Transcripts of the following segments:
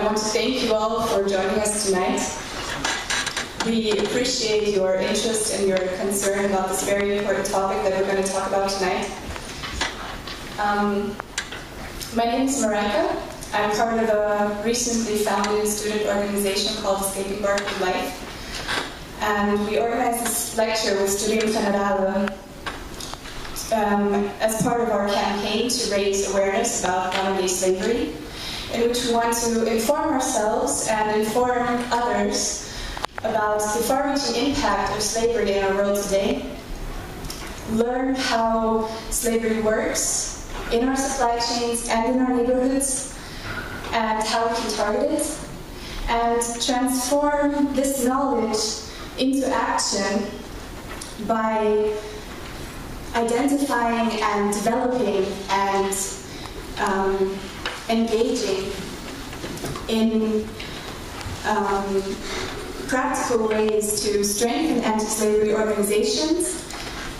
want to thank you all for joining us tonight. We appreciate your interest and your concern about this very important topic that we're going to talk about tonight. My name is Marika. I'm part of a recently founded student organization called Escaping Barclay Life. And we organized this lecture with Student Generale as part of our campaign to raise awareness about modern-day slavery, in which we want to inform ourselves and inform others about the far-reaching impact of slavery in our world today, learn how slavery works in our supply chains and in our neighborhoods, and how we can target it, and transform this knowledge into action by identifying and developing and engaging in practical ways to strengthen anti-slavery organizations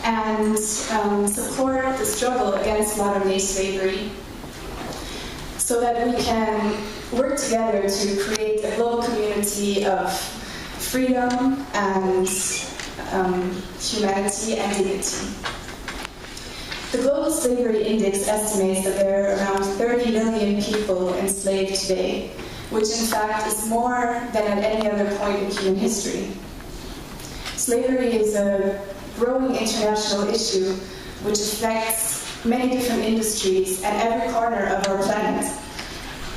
and support the struggle against modern-day slavery, so that we can work together to create a global community of freedom and humanity and dignity. The Global Slavery Index estimates that there are around 30 million people enslaved today, which in fact is more than at any other point in human history. Slavery is a growing international issue which affects many different industries and every corner of our planet.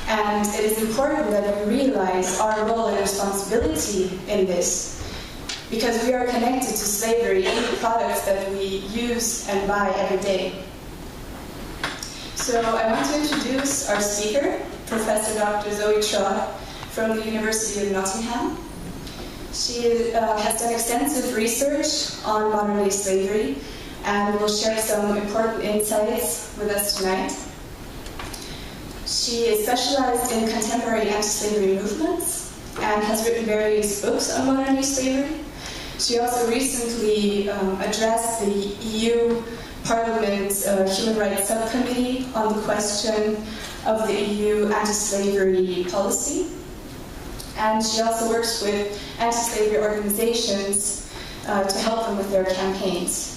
And it is important that we realize our role and responsibility in this, because we are connected to slavery in the products that we use and buy every day. So I want to introduce our speaker, Professor Dr. Zoe Trodd from the University of Nottingham. She has done extensive research on modern-day slavery and will share some important insights with us tonight. She is specialized in contemporary anti-slavery movements and has written various books on modern-day slavery. She also recently addressed the EU Parliament's Human Rights Subcommittee on the question of the EU anti-slavery policy. And she also works with anti-slavery organizations to help them with their campaigns.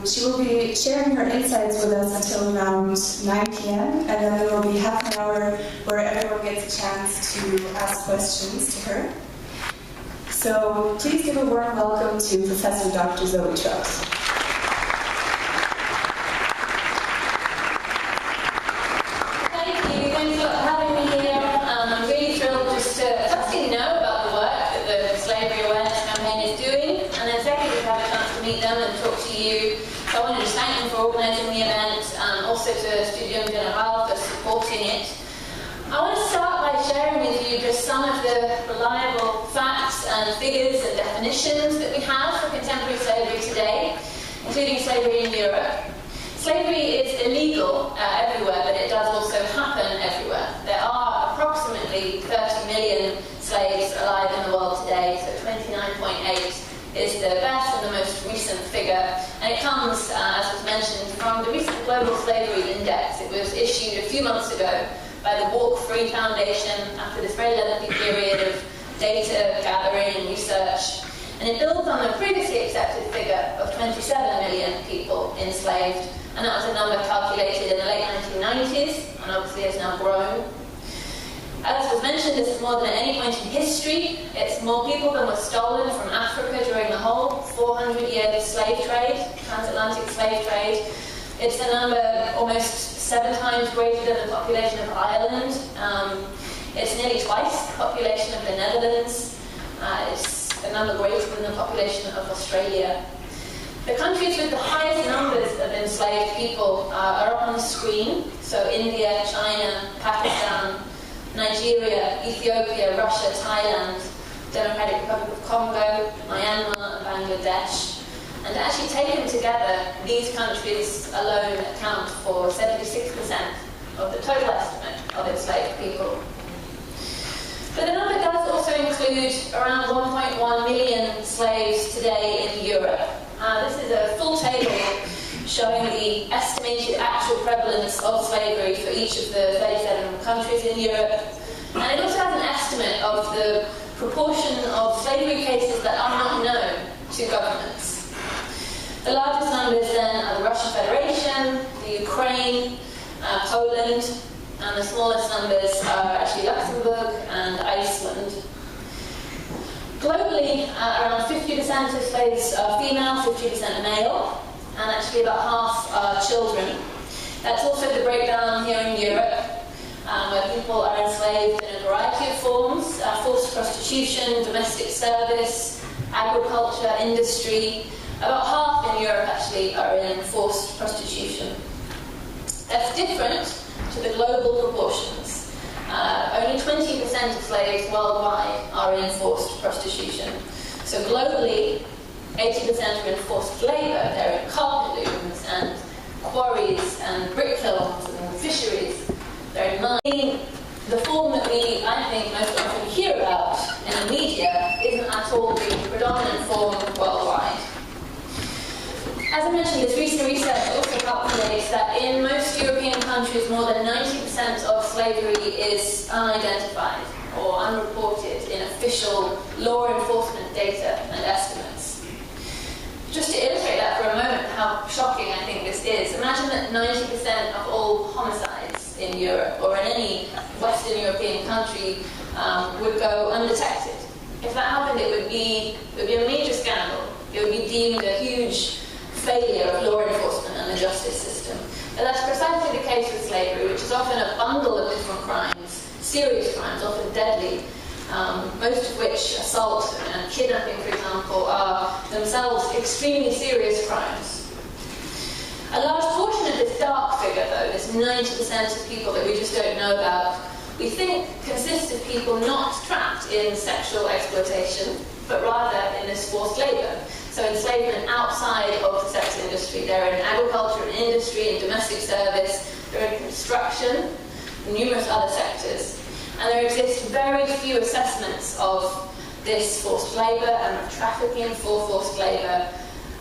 She will be sharing her insights with us until around 9 p.m. and then there will be half an hour where everyone gets a chance to ask questions to her. So please give a warm welcome to Professor Dr. Zoe Trodd. Thank you. Thanks for having me here. I'm really thrilled just to firstly know about the work that the Slavery Awareness Campaign is doing, and then secondly to have a chance to meet them and talk to you. So I want to just thank them for organising the event, also to Studio Generale for supporting it. I want to start by sharing with you just some of the reliable facts and figures and definitions that we have for contemporary slavery today, including slavery in Europe. Slavery is illegal everywhere, but it does also happen everywhere. There are approximately 30 million slaves alive in the world today, so 29.8 is the best and the most recent figure, and it comes, as was mentioned, from the recent Global Slavery Index. It was issued a few months ago by the Walk Free Foundation after this very lengthy period of data gathering and research. And it builds on the previously accepted figure of 27 million people enslaved, and that was a number calculated in the late 1990s, and obviously has now grown. As was mentioned, this is more than at any point in history. It's more people than were stolen from Africa during the whole 400 years of slave trade, transatlantic slave trade. It's a number almost 7 times greater than the population of Ireland. It's nearly twice the population of the Netherlands. It's a number greater than the population of Australia. The countries with the highest numbers of enslaved people are up on the screen. So India, China, Pakistan, Nigeria, Ethiopia, Russia, Thailand, Democratic Republic of Congo, Myanmar, and Bangladesh. And actually taken together, these countries alone account for 76% of the total estimate of enslaved people. But the number does also include around 1.1 million slaves today in Europe. This is a full table showing the estimated actual prevalence of slavery for each of the 37 countries in Europe. And it also has an estimate of the proportion of slavery cases that are not known to governments. The largest numbers then are the Russian Federation, the Ukraine, Poland, and the smallest numbers are actually Luxembourg and Iceland. Globally, around 50% of slaves are female, 50% male, and actually about half are children. That's also the breakdown here in Europe, where people are enslaved in a variety of forms: forced prostitution, domestic service, agriculture, industry. About half in Europe actually are in forced prostitution. That's different to the global proportions. Only 20% of slaves worldwide are in forced prostitution. So globally, 80% are in forced labour. They're in carpet looms and quarries and brick kilns and fisheries. They're in mining. The form that we, I think, most often hear about in the media isn't at all the predominant form worldwide. As I mentioned, this recent research also calculates that in most European countries, more than 90% of slavery is unidentified or unreported in official law enforcement data and estimates. Just to illustrate that for a moment, how shocking I think this is, imagine that 90% of all homicides in Europe or in any Western European country would go undetected. If that happened, it would be a major scandal. It would be deemed a huge failure of law enforcement and the justice system. And that's precisely the case with slavery, which is often a bundle of different crimes, serious crimes, often deadly, most of which, assault and kidnapping, for example, are themselves extremely serious crimes. A large portion of this dark figure, though, this 90% of people that we just don't know about, we think consists of people not trapped in sexual exploitation, but rather in this forced labour. So enslavement outside of the sex industry. They're in agriculture and industry and domestic service. They're in construction, and numerous other sectors. And there exist very few assessments of this forced labour and of trafficking for forced labour.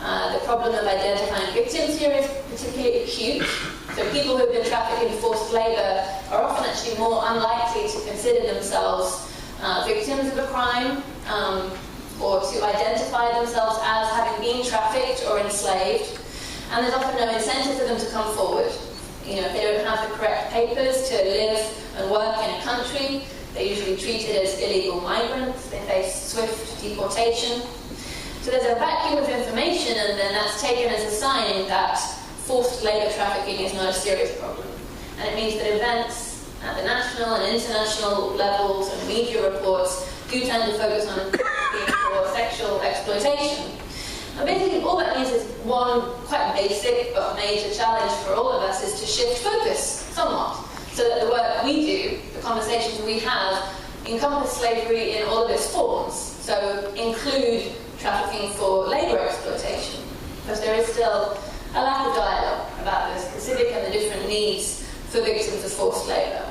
The problem of identifying victims here is particularly acute. So people who have been trafficked in forced labour are often actually more unlikely to consider themselves victims of a crime, or to identify themselves as having been trafficked or enslaved, and there's often no incentive for them to come forward. You know, if they don't have the correct papers to live and work in a country, they're usually treated as illegal migrants. They face swift deportation. So there's a vacuum of information, and then that's taken as a sign that forced labour trafficking is not a serious problem. And it means that events at the national and international levels and media reports do tend to focus on for sexual exploitation. And basically all that means is one quite basic but major challenge for all of us is to shift focus somewhat, so that the work we do, the conversations we have, encompass slavery in all of its forms. So include trafficking for labour exploitation, because there is still a lack of dialogue about the specific and the different needs for victims of forced labour.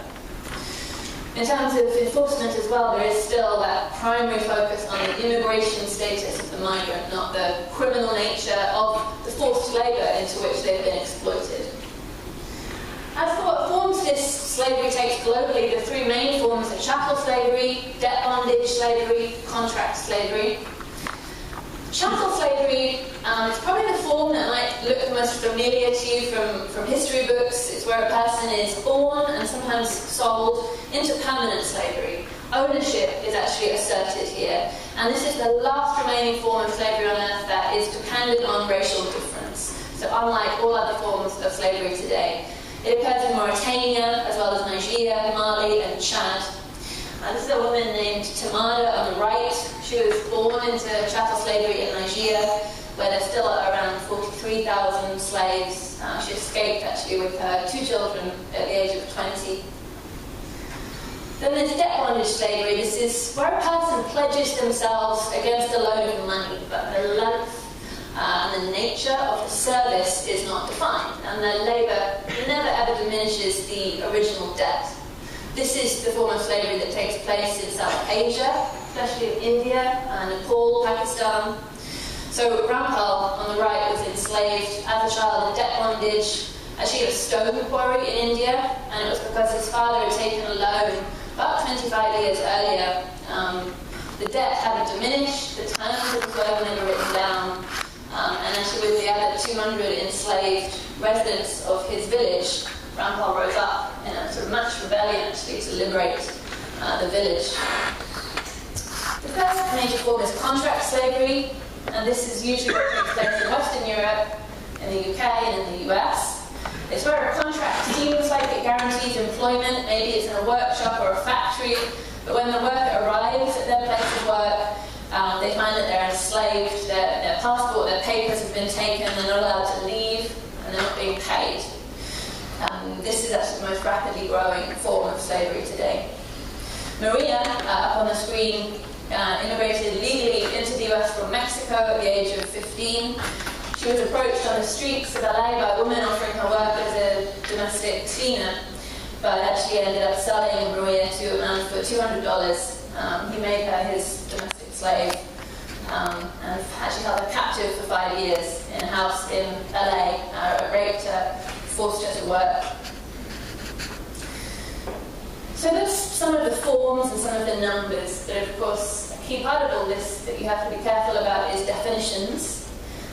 In terms of enforcement as well, there is still that primary focus on the immigration status of the migrant, not the criminal nature of the forced labour into which they've been exploited. As for what forms this slavery takes globally, the three main forms are chattel slavery, debt bondage slavery, contract slavery. Chattel slavery is probably the form that might look the most familiar to you from history books. It's where a person is born and sometimes sold into permanent slavery. Ownership is actually asserted here, and this is the last remaining form of slavery on earth that is dependent on racial difference. So unlike all other forms of slavery today, it occurs in Mauritania, as well as Nigeria, Mali, and Chad. This is a woman named Tamada on the right. She was born into chattel slavery in Nigeria, where there's still around 43,000 slaves. She escaped actually with her 2 children at the age of 20. Then there's debt bondage slavery. This is where a person pledges themselves against a loan of money, but the length and the nature of the service is not defined, and the labour never ever diminishes the original debt. This is the form of slavery that takes place in South Asia, especially in India, Nepal, Pakistan. So Rampal, on the right, was enslaved as a child in debt bondage, actually at a stone quarry in India, and it was because his father had taken a loan about 25 years earlier. The debt hadn't diminished, the terms of the loan never written down, and actually with the other 200 enslaved residents of his village, Rampal rose up in a sort of mass rebellion actually to liberate the village. The first major form is contract slavery, and this is usually what takes place in Western Europe, in the UK and in the US. It's where a contract seems like it guarantees employment, maybe it's in a workshop or a factory, but when the worker arrives at their place of work, they find that they're enslaved, their passport, their papers have been taken, they're not allowed to leave, and they're not being paid. This is actually the most rapidly growing form of slavery today. Maria, up on the screen, immigrated legally into the US from Mexico at the age of 15. She was approached on the streets of LA by a woman offering her work as a domestic cleaner, but actually ended up selling Maria to a man for $200. He made her his domestic slave and actually held her captive for 5 years in a house in LA, raped her, forced her to work. So that's some of the forms and some of the numbers, but of course a key part of all this that you have to be careful about is definitions.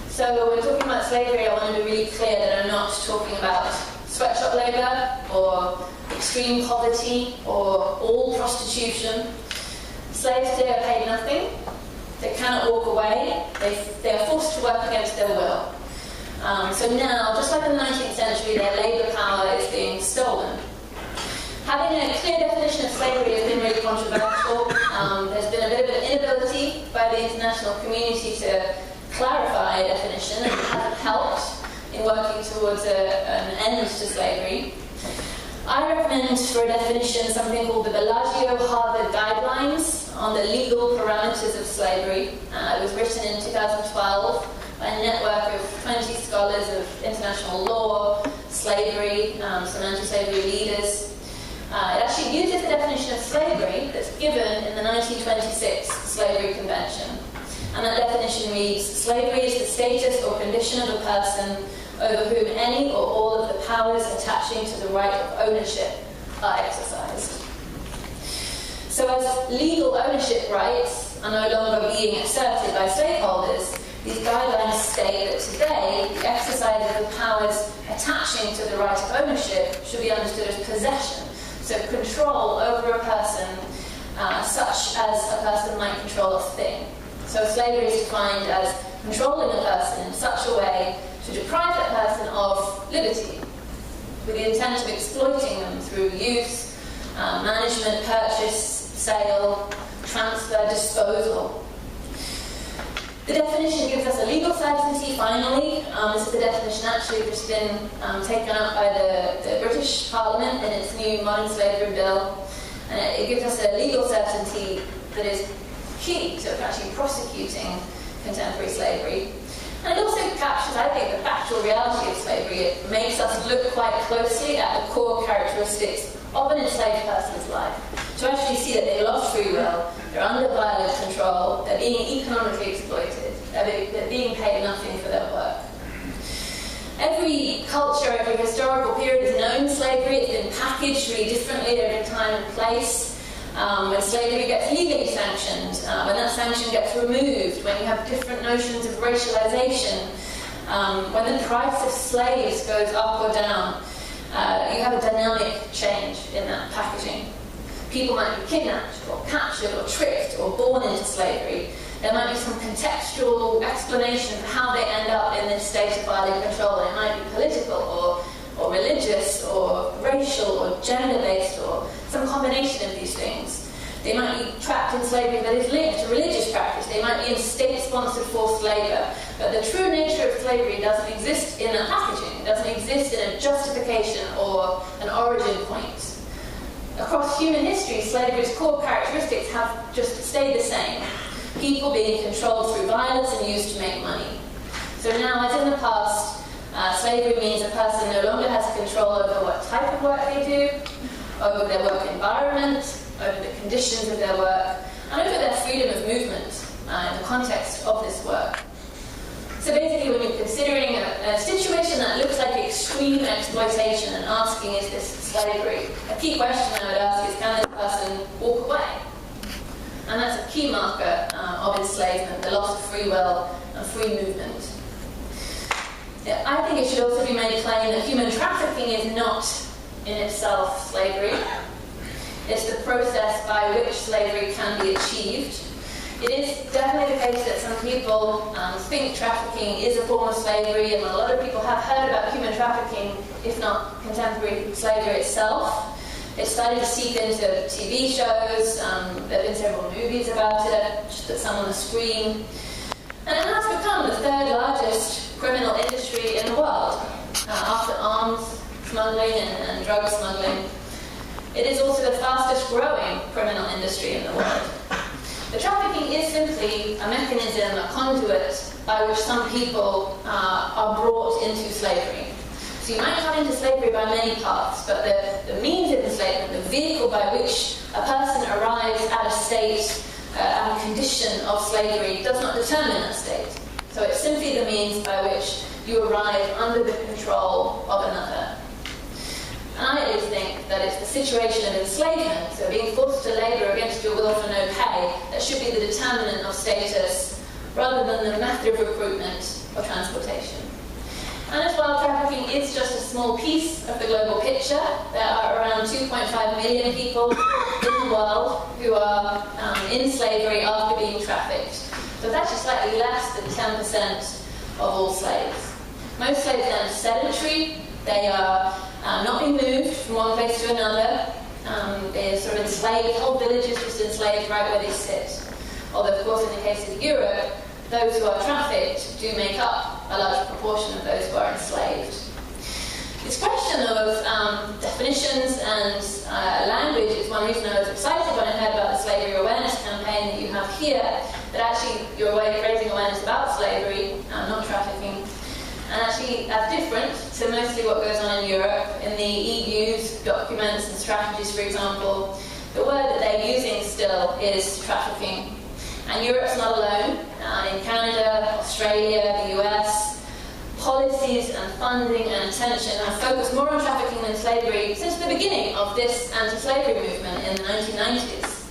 So when we're talking about slavery, I want to be really clear that I'm not talking about sweatshop labour or extreme poverty or all prostitution. Slaves today are paid nothing. They cannot walk away. They are forced to work against their will. So now, just like in the 19th century, their labour power is being stolen. Having a clear definition of slavery has been really controversial. There's been a bit of an inability by the international community to clarify a definition, and it hasn't helped in working towards an end to slavery. I recommend for a definition something called the Bellagio-Harvard Guidelines on the legal parameters of slavery. It was written in 2012 by a network of 20 scholars of international law, slavery, some anti-slavery leaders. It actually uses the definition of slavery that's given in the 1926 Slavery Convention. And that definition reads, slavery is the status or condition of a person over whom any or all of the powers attaching to the right of ownership are exercised. So as legal ownership rights are no longer being asserted by slaveholders, these guidelines state that today the exercise of the powers attaching to the right of ownership should be understood as possession. So control over a person such as a person might control a thing. So slavery is defined as controlling a person in such a way to deprive that person of liberty, with the intent of exploiting them through use, management, purchase, sale, transfer, disposal. The definition gives us a legal certainty, finally. This is the definition actually just been taken up by the British Parliament in its new modern slavery bill. And it gives us a legal certainty that is key to actually prosecuting contemporary slavery. And it also captures, I think, the factual reality of slavery. It makes us look quite closely at the core characteristics of an enslaved person's life, to actually see that they lost free will, they're under violent control, they're being economically exploited, they're being paid nothing for their work. Every culture, every historical period has known slavery. It's been packaged really differently at every time and place. When slavery gets legally sanctioned, when that sanction gets removed, when you have different notions of racialization, when the price of slaves goes up or down, you have a dynamic change in that packaging. People might be kidnapped or captured or tricked or born into slavery. There might be some contextual explanation for how they end up in this state of violent control. It might be political or religious or racial or gender-based or some combination of these things. They might be trapped in slavery that is linked to religious practice. They might be in state-sponsored forced labour. But the true nature of slavery doesn't exist in that packaging. It doesn't exist in a justification or an origin point. Across human history, slavery's core characteristics have just stayed the same. People being controlled through violence and used to make money. So now, as in the past, slavery means a person no longer has control over what type of work they do, over their work environment, over the conditions of their work, and over their freedom of movement in the context of this work. So basically, when you're considering a situation that looks like extreme exploitation and asking, is this slavery? A key question I would ask is, can this person walk away? And that's a key marker of enslavement, the loss of free will and free movement. Yeah, I think it should also be made plain that human trafficking is not in itself slavery. It's the process by which slavery can be achieved. It is definitely the case that some people think trafficking is a form of slavery, and a lot of people have heard about human trafficking, if not contemporary slavery itself. It started to seep into TV shows, there have been several movies about it, just put some on the screen. And it has become the third largest criminal industry in the world, after arms smuggling and drug smuggling. It is also the fastest growing criminal industry in the world. The trafficking is simply a mechanism, a conduit, by which some people are brought into slavery. So you might come into slavery by many paths, but the means of enslavement, the vehicle by which a person arrives at a state, at a condition of slavery, does not determine that state. So it's simply the means by which you arrive under the control of another. And I always think that it's the situation of enslavement, so being forced to labour against your will for no pay, that should be the determinant of status, rather than the method of recruitment or transportation. And as well, trafficking is just a small piece of the global picture. There are around 2.5 million people in the world who are in slavery after being trafficked. So it's actually slightly less than 10% of all slaves. Most slaves are sedentary. They are not being moved from one place to another. They're sort of enslaved. Whole villages just enslaved right where they sit. Although, of course, in the case of Europe, those who are trafficked do make up a large proportion of those who are enslaved. This question of definitions and language is one reason I was excited when I heard about the slavery awareness campaign that you have here, that actually you're raising awareness about slavery, not trafficking. And actually, that's different to mostly what goes on in Europe. In the EU's documents and strategies, for example, the word that they're using still is trafficking. And Europe's not alone. In Canada, Australia, the US, policies and funding and attention have focused more on trafficking than slavery since the beginning of this anti-slavery movement in the 1990s.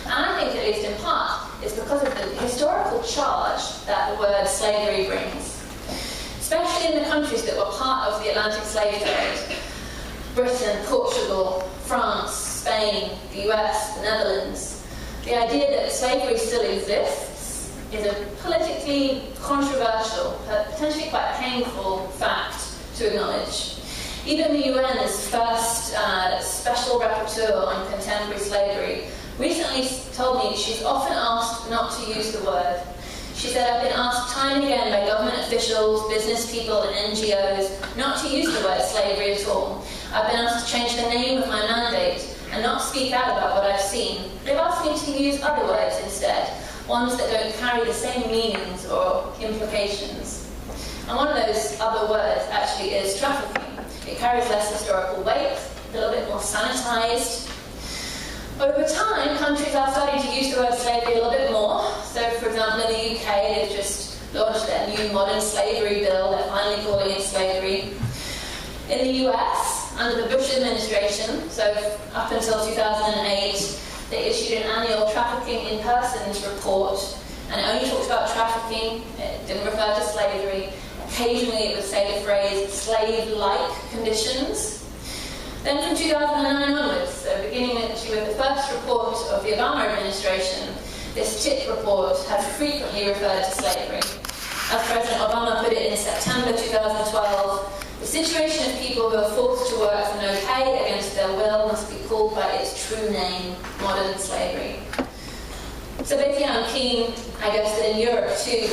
And I think, at least in part, it's because of the historical charge that the word slavery brings. Especially in the countries that were part of the Atlantic slave trade: Britain, Portugal, France, Spain, the US, the Netherlands. The idea that slavery still exists is a politically controversial, potentially quite painful fact to acknowledge. Even the UN's first special rapporteur on contemporary slavery recently told me she's often asked not to use the word. She said, I've been asked time and again by government officials, business people and NGOs not to use the word slavery at all. I've been asked to change the name of my mandate and not speak out about what I've seen. They've asked me to use other words instead, ones that don't carry the same meanings or implications. And one of those other words actually is trafficking. It carries less historical weight, a little bit more sanitized. Over time, countries are starting to use the word slavery a little bit more. So, for example, in the UK, they've just launched their new modern slavery bill. They're finally calling it slavery. In the US, under the Bush administration, so up until 2008, they issued an annual trafficking in persons report, and it only talked about trafficking. It didn't refer to slavery. Occasionally, it would say the phrase slave-like conditions. Then from 2009 onwards, so beginning actually with the first report of the Obama administration, this TIP report has frequently referred to slavery. As President Obama put it in September 2012, the situation of people who are forced to work for no pay against their will must be called by its true name, modern slavery. So basically I'm keen, I guess, that in Europe too,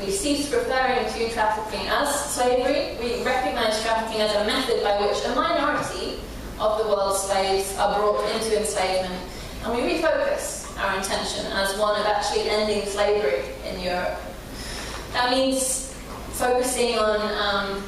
we cease referring to trafficking as slavery. We recognise trafficking as a method by which a minority of the world's slaves are brought into enslavement, and we refocus our intention as one of actually ending slavery in Europe. That means focusing on,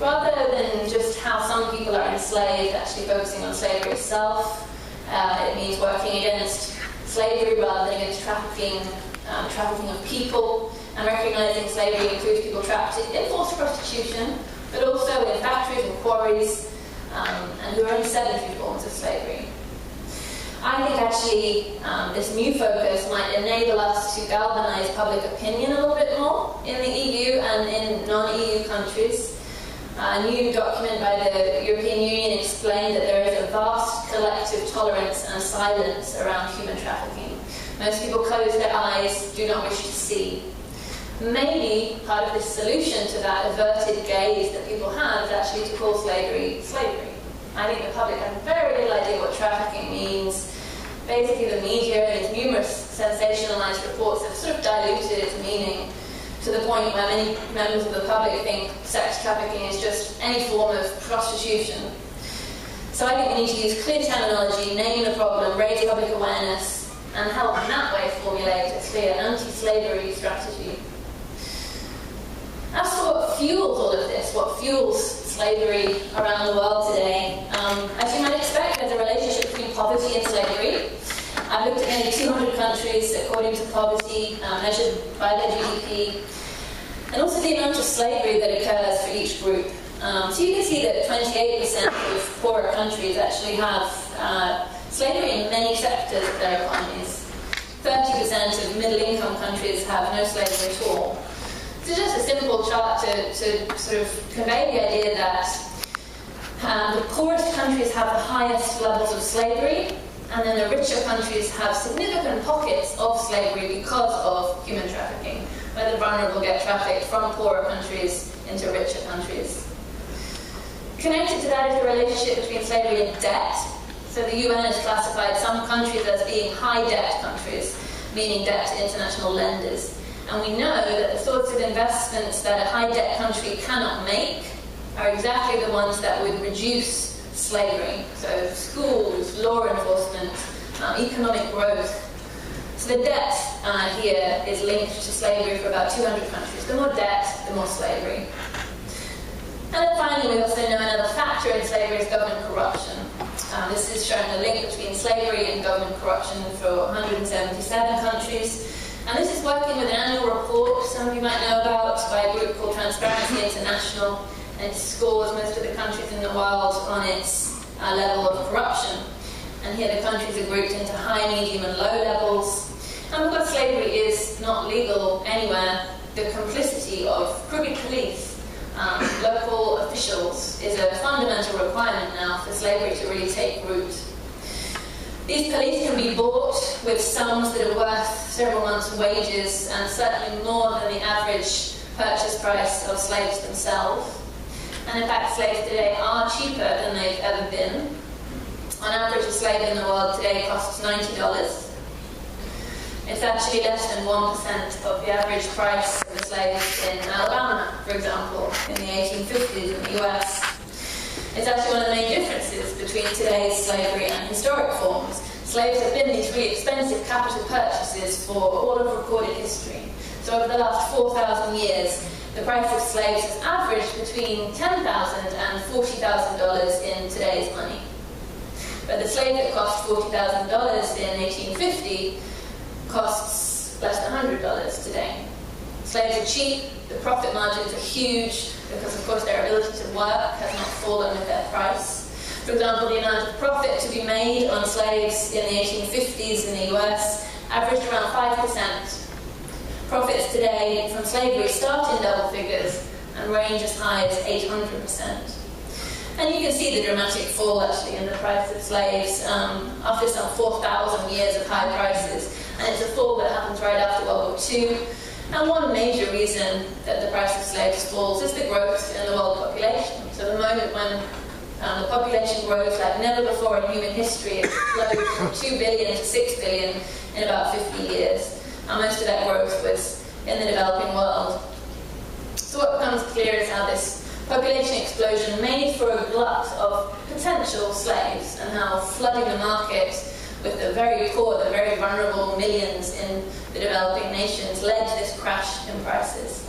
rather than just how some people are enslaved, actually focusing on slavery itself. It means working against slavery rather than against trafficking of people, and recognising slavery includes people trapped in forced prostitution, but also in factories and quarries, and who are in sedentary forms of slavery. I think actually this new focus might enable us to galvanise public opinion a little bit more in the EU and in non-EU countries. A new document by the European Union explained that there is a vast collective tolerance and silence around human trafficking. Most people close their eyes, do not wish to see. Maybe part of the solution to that averted gaze that people have is actually to call slavery slavery. I think the public have very little idea what trafficking means. Basically, the media and its numerous sensationalized reports have sort of diluted its meaning to the point where many members of the public think sex trafficking is just any form of prostitution. So I think we need to use clear terminology, name the problem, raise public awareness, and help in that way formulate a clear anti-slavery strategy. As for what fuels all of this, what fuels slavery around the world today, as you might expect, there's a relationship between poverty and slavery. I've looked at nearly 200 countries according to poverty, measured by their GDP, and also the amount of slavery that occurs for each group. So you can see that 28% of poorer countries actually have slavery in many sectors of their economies. 30% of middle-income countries have no slavery at all. So just a simple chart to sort of convey the idea that the poorest countries have the highest levels of slavery, and then the richer countries have significant pockets of slavery because of human trafficking, where the vulnerable get trafficked from poorer countries into richer countries. Connected to that is the relationship between slavery and debt. So the UN has classified some countries as being high debt countries, meaning debt to international lenders. And we know that the sorts of investments that a high debt country cannot make are exactly the ones that would reduce slavery. So schools, law enforcement, economic growth. So the debt here is linked to slavery for about 200 countries. The more debt, the more slavery. And then finally, we also know another factor in slavery is government corruption. This is showing the link between slavery and government corruption for 177 countries. And this is working with an annual report some of you might know about by a group called Transparency International, and it scores most of the countries in the world on its level of corruption. And here the countries are grouped into high, medium and low levels. And because slavery is not legal anywhere, the complicity of crooked police, local officials, is a fundamental requirement now for slavery to really take root. These police can be bought with sums that are worth several months' wages and certainly more than the average purchase price of slaves themselves. And in fact, slaves today are cheaper than they've ever been. On average, a slave in the world today costs $90. It's actually less than 1% of the average price of a slave in Alabama, for example, in the 1850s in the US. It's actually one of the main differences between today's slavery and historic forms. Slaves have been these really expensive capital purchases for all of recorded history. So over the last 4,000 years, the price of slaves has averaged between $10,000 and $40,000 in today's money. But the slave that cost $40,000 in 1850 costs less than $100 today. Slaves are cheap, the profit margins are huge, because of course their ability to work has not fallen with their price. For example, the amount of profit to be made on slaves in the 1850s in the US averaged around 5%. Profits today from slavery start in double figures and range as high as 800%. And you can see the dramatic fall actually in the price of slaves after some 4,000 years of high prices. And it's a fall that happens right after World War II. And one major reason that the price of slaves falls is the growth in the world population. So the moment when the population grows like never before in human history, it exploded from 2 billion to 6 billion in about 50 years. And most of that growth was in the developing world. So what becomes clear is how this population explosion made for a glut of potential slaves, and how flooding the market with the very poor, the very vulnerable millions in the developing nations led to this crash in prices.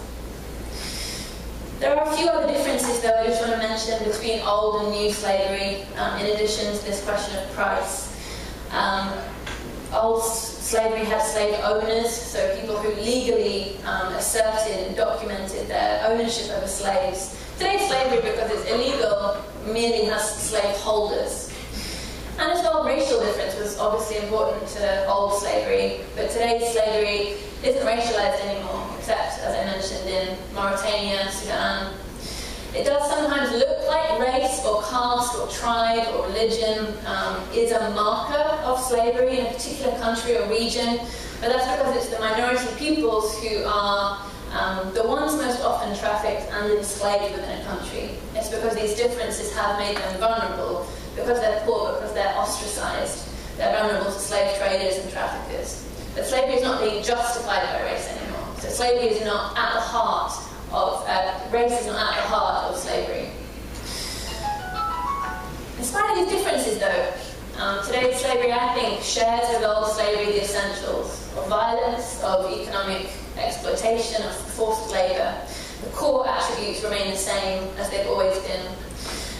There are a few other differences, though, I just want to mention between old and new slavery, in addition to this question of price. Old Slavery had slave owners, so people who legally asserted and documented their ownership over slaves. Today's slavery, because it's illegal, merely has slave holders. And as well, racial difference was obviously important to old slavery, but today's slavery isn't racialized anymore, except, as I mentioned, in Mauritania, Sudan. It does sometimes look like race or caste or tribe or religion is a marker of slavery in a particular country or region, but that's because it's the minority peoples who are the ones most often trafficked and enslaved within a country. It's because these differences have made them vulnerable, because they're poor, because they're ostracized. They're vulnerable to slave traders and traffickers. But slavery is not being justified by race anymore. So slavery is not at the heart of, race is not at the heart of slavery. In spite of these differences though, today's slavery, I think, shares with old slavery the essentials of violence, of economic exploitation, of forced labour. The core attributes remain the same as they've always been.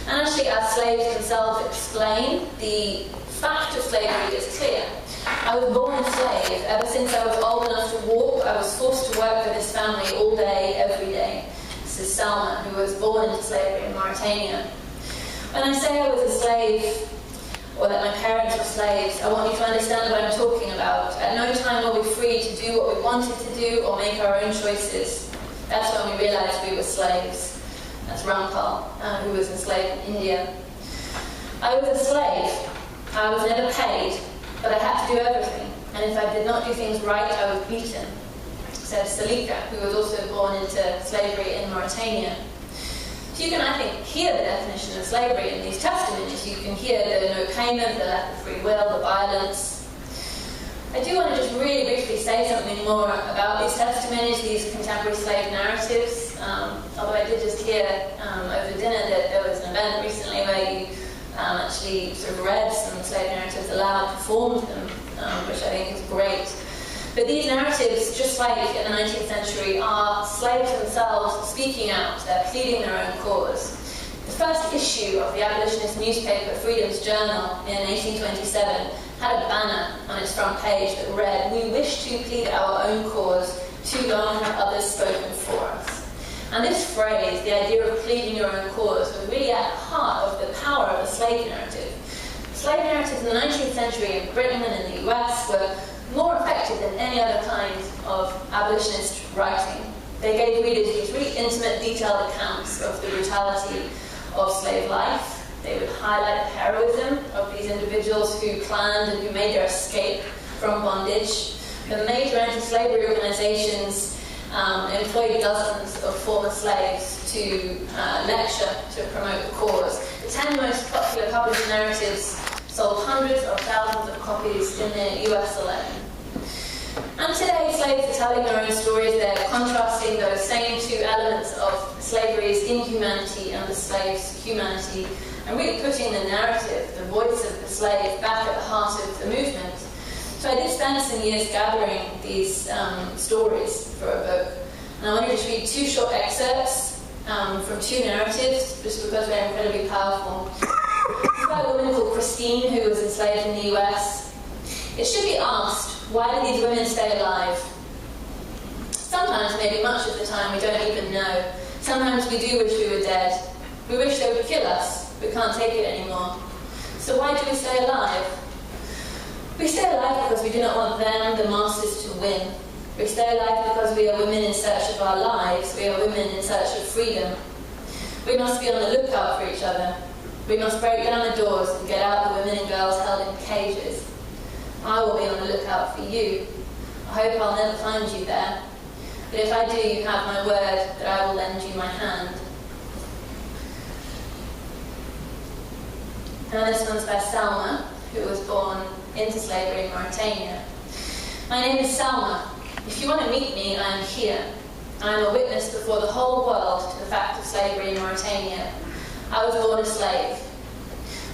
And actually, as slaves themselves explain, the fact of slavery is clear. I was born a slave. Ever since I was old enough to walk, I was forced to work for this family all day, every day. This is Salma, who was born into slavery in Mauritania. When I say I was a slave, or that my parents were slaves, I want you to understand what I'm talking about. At no time were we free to do what we wanted to do or make our own choices. That's when we realized we were slaves. That's Rampal, who was enslaved in India. I was a slave. I was never paid, but I had to do everything. And if I did not do things right, I was beaten, said Salika, who was also born into slavery in Mauritania. So you can, I think, hear the definition of slavery in these testimonies. You can hear the no payment, the lack of free will, the violence. I do want to just really briefly say something more about these testimonies, these contemporary slave narratives. Although I did just hear over dinner that there was an event recently where you actually sort of read some slave narratives aloud, performed them, which I think is great. But these narratives, just like in the 19th century, are slaves themselves speaking out, they're pleading their own cause. The first issue of the abolitionist newspaper Freedom's Journal in 1827 had a banner on its front page that read, "We wish to plead our own cause, too long have others spoken for us." And this phrase, the idea of pleading your own cause, was really at the heart of the power of the slave narrative. Slave narratives in the 19th century in Britain and in the US were more effective than any other kind of abolitionist writing. They gave readers these really intimate, detailed accounts of the brutality of slave life. They would highlight the heroism of these individuals who planned and who made their escape from bondage. The major anti-slavery organizations employed dozens of former slaves to lecture, to promote the cause. The 10 most popular published narratives sold hundreds of thousands of copies in the US alone. And today, slaves are telling their own stories. They're contrasting those same two elements of slavery's inhumanity and the slave's humanity, and really putting the narrative, the voice of the slave, back at the heart of the movement. So I did spend some years gathering these stories for a book, and I want to just read two short excerpts from two narratives, just because they're incredibly powerful. It's about a woman called Christine who was enslaved in the US. It should be asked, why do these women stay alive? Sometimes, maybe much of the time, we don't even know. Sometimes we do wish we were dead. We wish they would kill us. We can't take it anymore. So why do we stay alive? We stay alive because we do not want them, the masters, to win. We stay alive because we are women in search of our lives. We are women in search of freedom. We must be on the lookout for each other. We must break down the doors and get out the women and girls held in cages. I will be on the lookout for you. I hope I'll never find you there. But if I do, you have my word that I will lend you my hand. Now this one's by Salma, who was born into slavery in Mauritania. My name is Salma. If you want to meet me, I am here. I am a witness before the whole world to the fact of slavery in Mauritania. I was born a slave.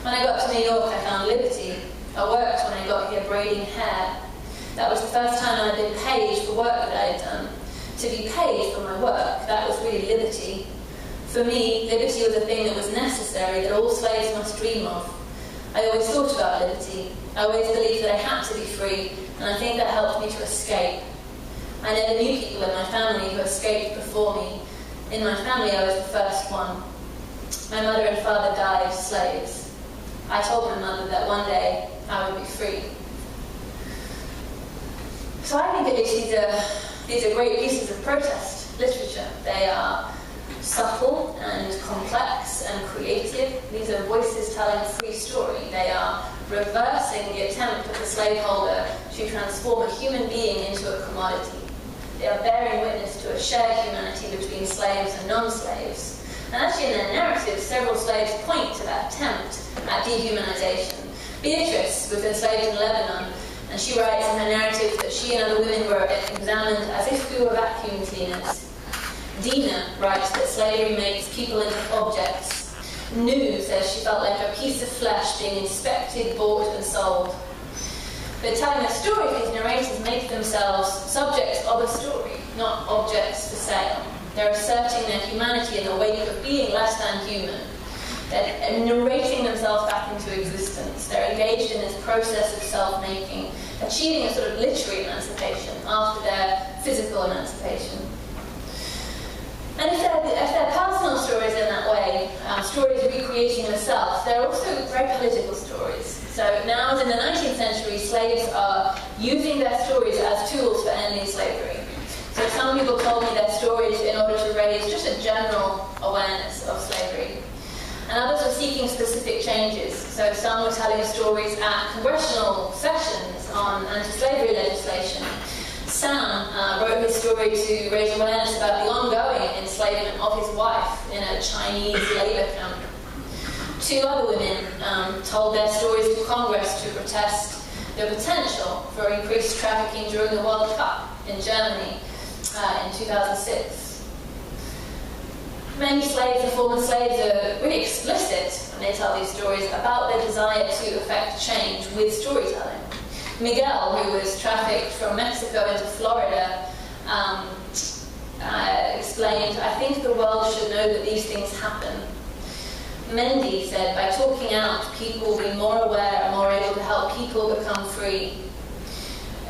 When I got to New York, I found liberty. I worked when I got here braiding hair. That was the first time I had been paid for work that I had done. To be paid for my work, that was really liberty. For me, liberty was a thing that was necessary, that all slaves must dream of. I always thought about liberty. I always believed that I had to be free, and I think that helped me to escape. I never knew people in my family who escaped before me. In my family, I was the first one. My mother and father died slaves. I told my mother that one day I would be free. So I think at least these are great pieces of protest literature. They are subtle and complex and creative. These are voices telling a free story. They are reversing the attempt of the slaveholder to transform a human being into a commodity. They are bearing witness to a shared humanity between slaves and non-slaves. And actually in their narrative, several slaves point to that attempt at dehumanization. Beatrice was enslaved in Lebanon, and she writes in her narrative that she and other women were examined as if we were vacuum cleaners. Dina writes that slavery makes people into objects. Nu says she felt like a piece of flesh being inspected, bought and sold. But telling a story, these narrators make themselves subjects of a story, not objects for sale. They're asserting their humanity in the wake of being less than human. They're narrating themselves back into existence. They're engaged in this process of self-making, achieving a sort of literary emancipation after their physical emancipation. And if they're personal stories in that way, stories recreating the self, they're also very political stories. So now, as in the 19th century, slaves are using their stories as tools for ending slavery. So some people told me their stories in order to raise just a general awareness of slavery. And others were seeking specific changes. So some were telling stories at congressional sessions on anti-slavery legislation. Sam wrote his story to raise awareness about the ongoing enslavement of his wife in a Chinese labor camp. Two other women told their stories to Congress to protest the potential for increased trafficking during the World Cup in Germany in 2006. Many slaves and former slaves are really explicit when they tell these stories about their desire to effect change with storytelling. Miguel, who was trafficked from Mexico into Florida, explained, "I think the world should know that these things happen." Mendy said, "By talking out, people will be more aware and more able to help people become free."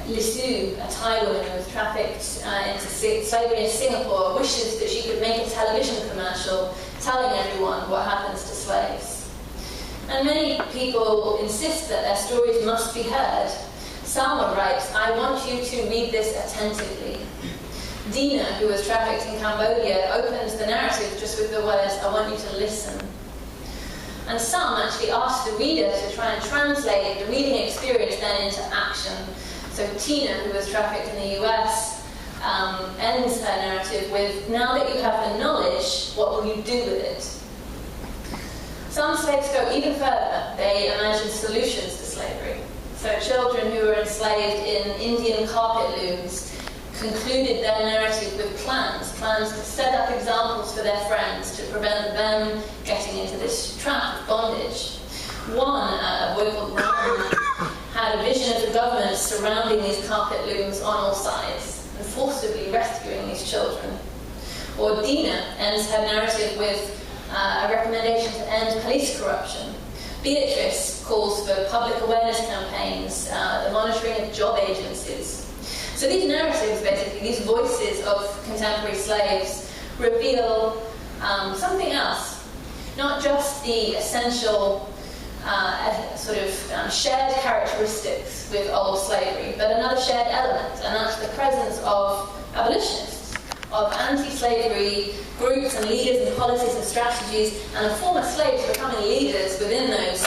Lisu, a Thai woman who was trafficked into slavery in Singapore, wishes that she could make a television commercial telling everyone what happens to slaves. And many people insist that their stories must be heard. Salma writes, "I want you to read this attentively." Dina, who was trafficked in Cambodia, opens the narrative just with the words, "I want you to listen." And some actually ask the reader to try and translate the reading experience then into action. So Tina, who was trafficked in the US, ends her narrative with, "Now that you have the knowledge, what will you do with it?" Some slaves go even further. They imagine solutions to slavery. So children who were enslaved in Indian carpet looms concluded their narrative with plans to set up examples for their friends to prevent them getting into this trap of bondage. One, a boy called Ron, had a vision of the government surrounding these carpet looms on all sides and forcibly rescuing these children. Or Dina ends her narrative with a recommendation to end police corruption. Beatrice calls for public awareness campaigns, the monitoring of job agencies. So these narratives, basically, these voices of contemporary slaves, reveal something else. Not just the essential shared characteristics with old slavery, but another shared element, and that's the presence of abolitionists, of anti-slavery groups and leaders and policies and strategies, and of former slaves becoming leaders within those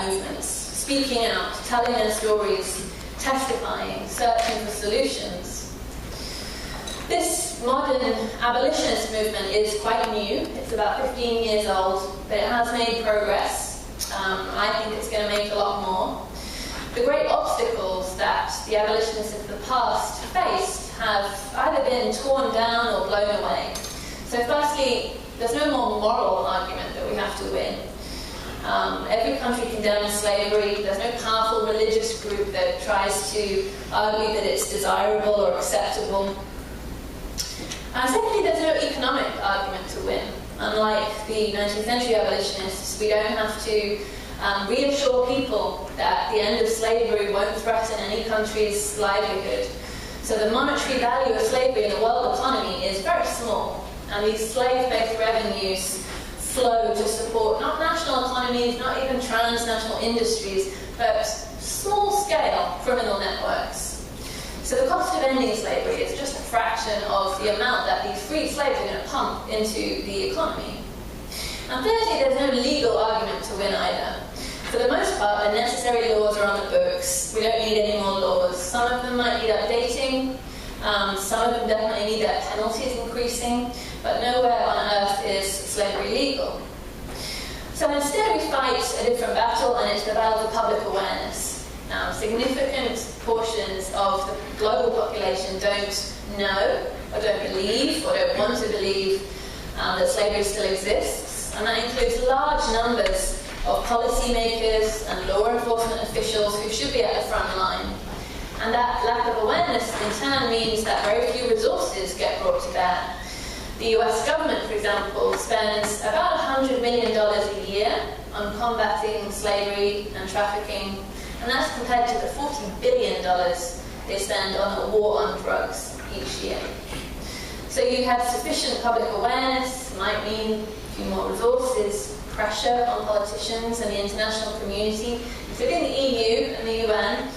movements, speaking out, telling their stories, testifying, searching for solutions. This modern abolitionist movement is quite new. It's about 15 years old, but it has made progress. I think it's going to make a lot more. The great obstacles that the abolitionists of the past faced have either been torn down or blown away. So firstly, there's no more moral argument that we have to win. Every country condemns slavery. There's no powerful religious group that tries to argue that it's desirable or acceptable. And secondly, there's no economic argument to win. Unlike the 19th century abolitionists, we don't have to reassure people that the end of slavery won't threaten any country's livelihood. So the monetary value of slavery in the world economy is very small, and these slave-based revenues flow to support not national economies, not even transnational industries, but small-scale criminal networks. So the cost of ending slavery is just a fraction of the amount that these freed slaves are going to pump into the economy. And thirdly, there's no legal argument to win either. For the most part, the necessary laws are on the books. We don't need any more laws. Some of them might need updating. Some of them definitely need their penalties increasing. But nowhere on earth is slavery legal. So instead we fight a different battle, and it's the battle for public awareness. Now, significant portions of the global population don't know, or don't believe, or don't want to believe that slavery still exists. And that includes large numbers of policymakers and law enforcement officials who should be at the front line. And that lack of awareness in turn means that very few resources get brought to bear. The US government, for example, spends about $100 million a year on combating slavery and trafficking, and that's compared to the $40 billion they spend on a war on drugs each year. So you have sufficient public awareness, might mean a few more resources, pressure on politicians and the international community, including the EU and the UN,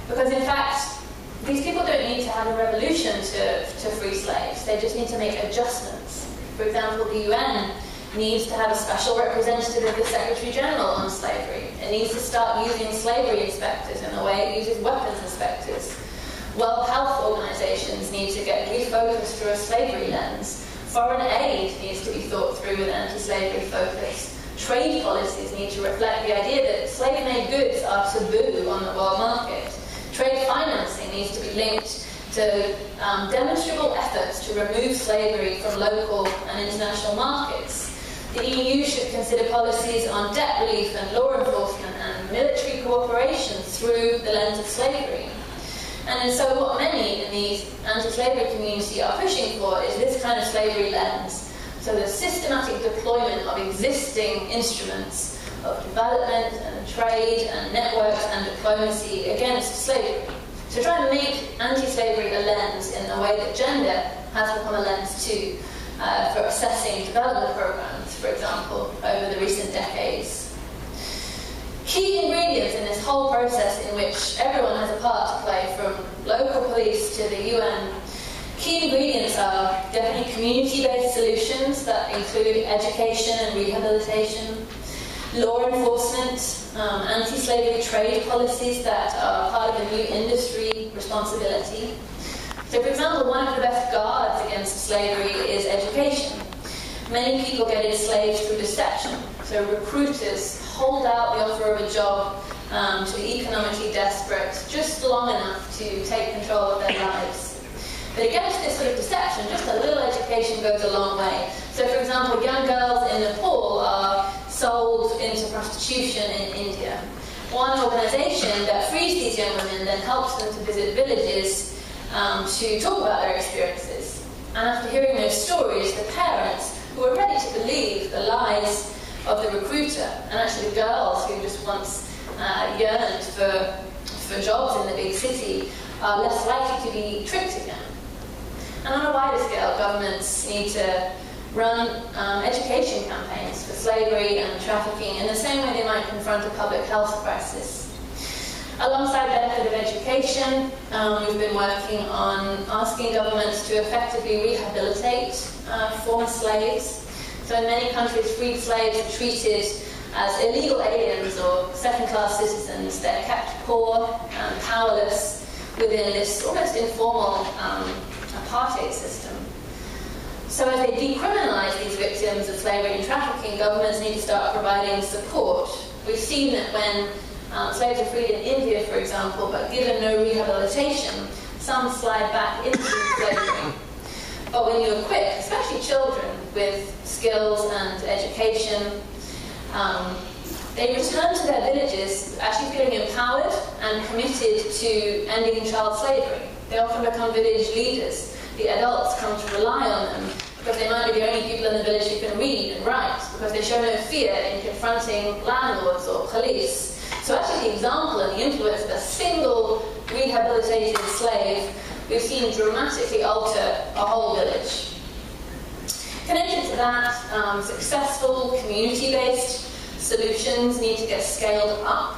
because in fact, these people don't need to have a revolution to free slaves. They just need to make adjustments. For example, the UN needs to have a special representative of the Secretary General on slavery. It needs to start using slavery inspectors in the way it uses weapons inspectors. World Health Organizations need to get refocused through a slavery lens. Foreign aid needs to be thought through with anti-slavery focus. Trade policies need to reflect the idea that slave-made goods are taboo on the world market. Trade financing needs to be linked to demonstrable efforts to remove slavery from local and international markets. The EU should consider policies on debt relief and law enforcement and military cooperation through the lens of slavery. And so what many in the anti-slavery community are pushing for is this kind of slavery lens. So the systematic deployment of existing instruments of development and trade and networks and diplomacy against slavery. To try and make anti-slavery a lens in the way that gender has become a lens too, for assessing development programs, for example, over the recent decades. Key ingredients in this whole process, in which everyone has a part to play, from local police to the UN, key ingredients are definitely community-based solutions that include education and rehabilitation, law enforcement, anti-slavery trade policies that are part of a new industry responsibility. So, for example, one of the best guards against slavery is education. Many people get enslaved through deception. So recruiters hold out the offer of a job to the economically desperate just long enough to take control of their lives. But against this sort of deception, just a little education goes a long way. So, for example, young girls in Nepal are sold into prostitution in India. One organisation that frees these young women then helps them to visit villages to talk about their experiences. And after hearing those stories, the parents, who are ready to believe the lies of the recruiter, and actually the girls who just once yearned for jobs in the big city, are less likely to be tricked again. And on a wider scale, governments need to run education campaigns for slavery and trafficking in the same way they might confront a public health crisis. Alongside the benefit of education, we've been working on asking governments to effectively rehabilitate former slaves. So in many countries, freed slaves are treated as illegal aliens or second-class citizens. They're kept poor and powerless within this almost informal apartheid system. So as they decriminalise these victims of slavery and trafficking, governments need to start providing support. We've seen that when slaves are freed in India, for example, but given no rehabilitation, some slide back into slavery. But when you equip, especially children, with skills and education, they return to their villages actually feeling empowered and committed to ending child slavery. They often become village leaders. The adults come to rely on them because they might be the only people in the village who can read and write, because they show no fear in confronting landlords or police. So actually the example and the influence of a single rehabilitated slave we've seen dramatically alter a whole village. Connected to that, successful community-based solutions need to get scaled up.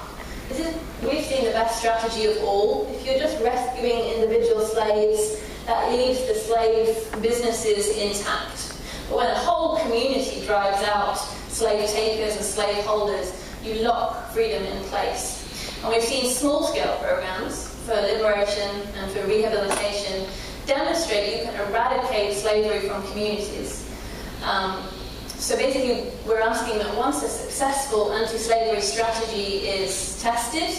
We've seen the best strategy of all. If you're just rescuing individual slaves, that leaves the slave businesses intact. But when a whole community drives out slave takers and slave holders, you lock freedom in place. And we've seen small-scale programs for liberation and for rehabilitation demonstrate you can eradicate slavery from communities. So basically, we're asking that once a successful anti-slavery strategy is tested,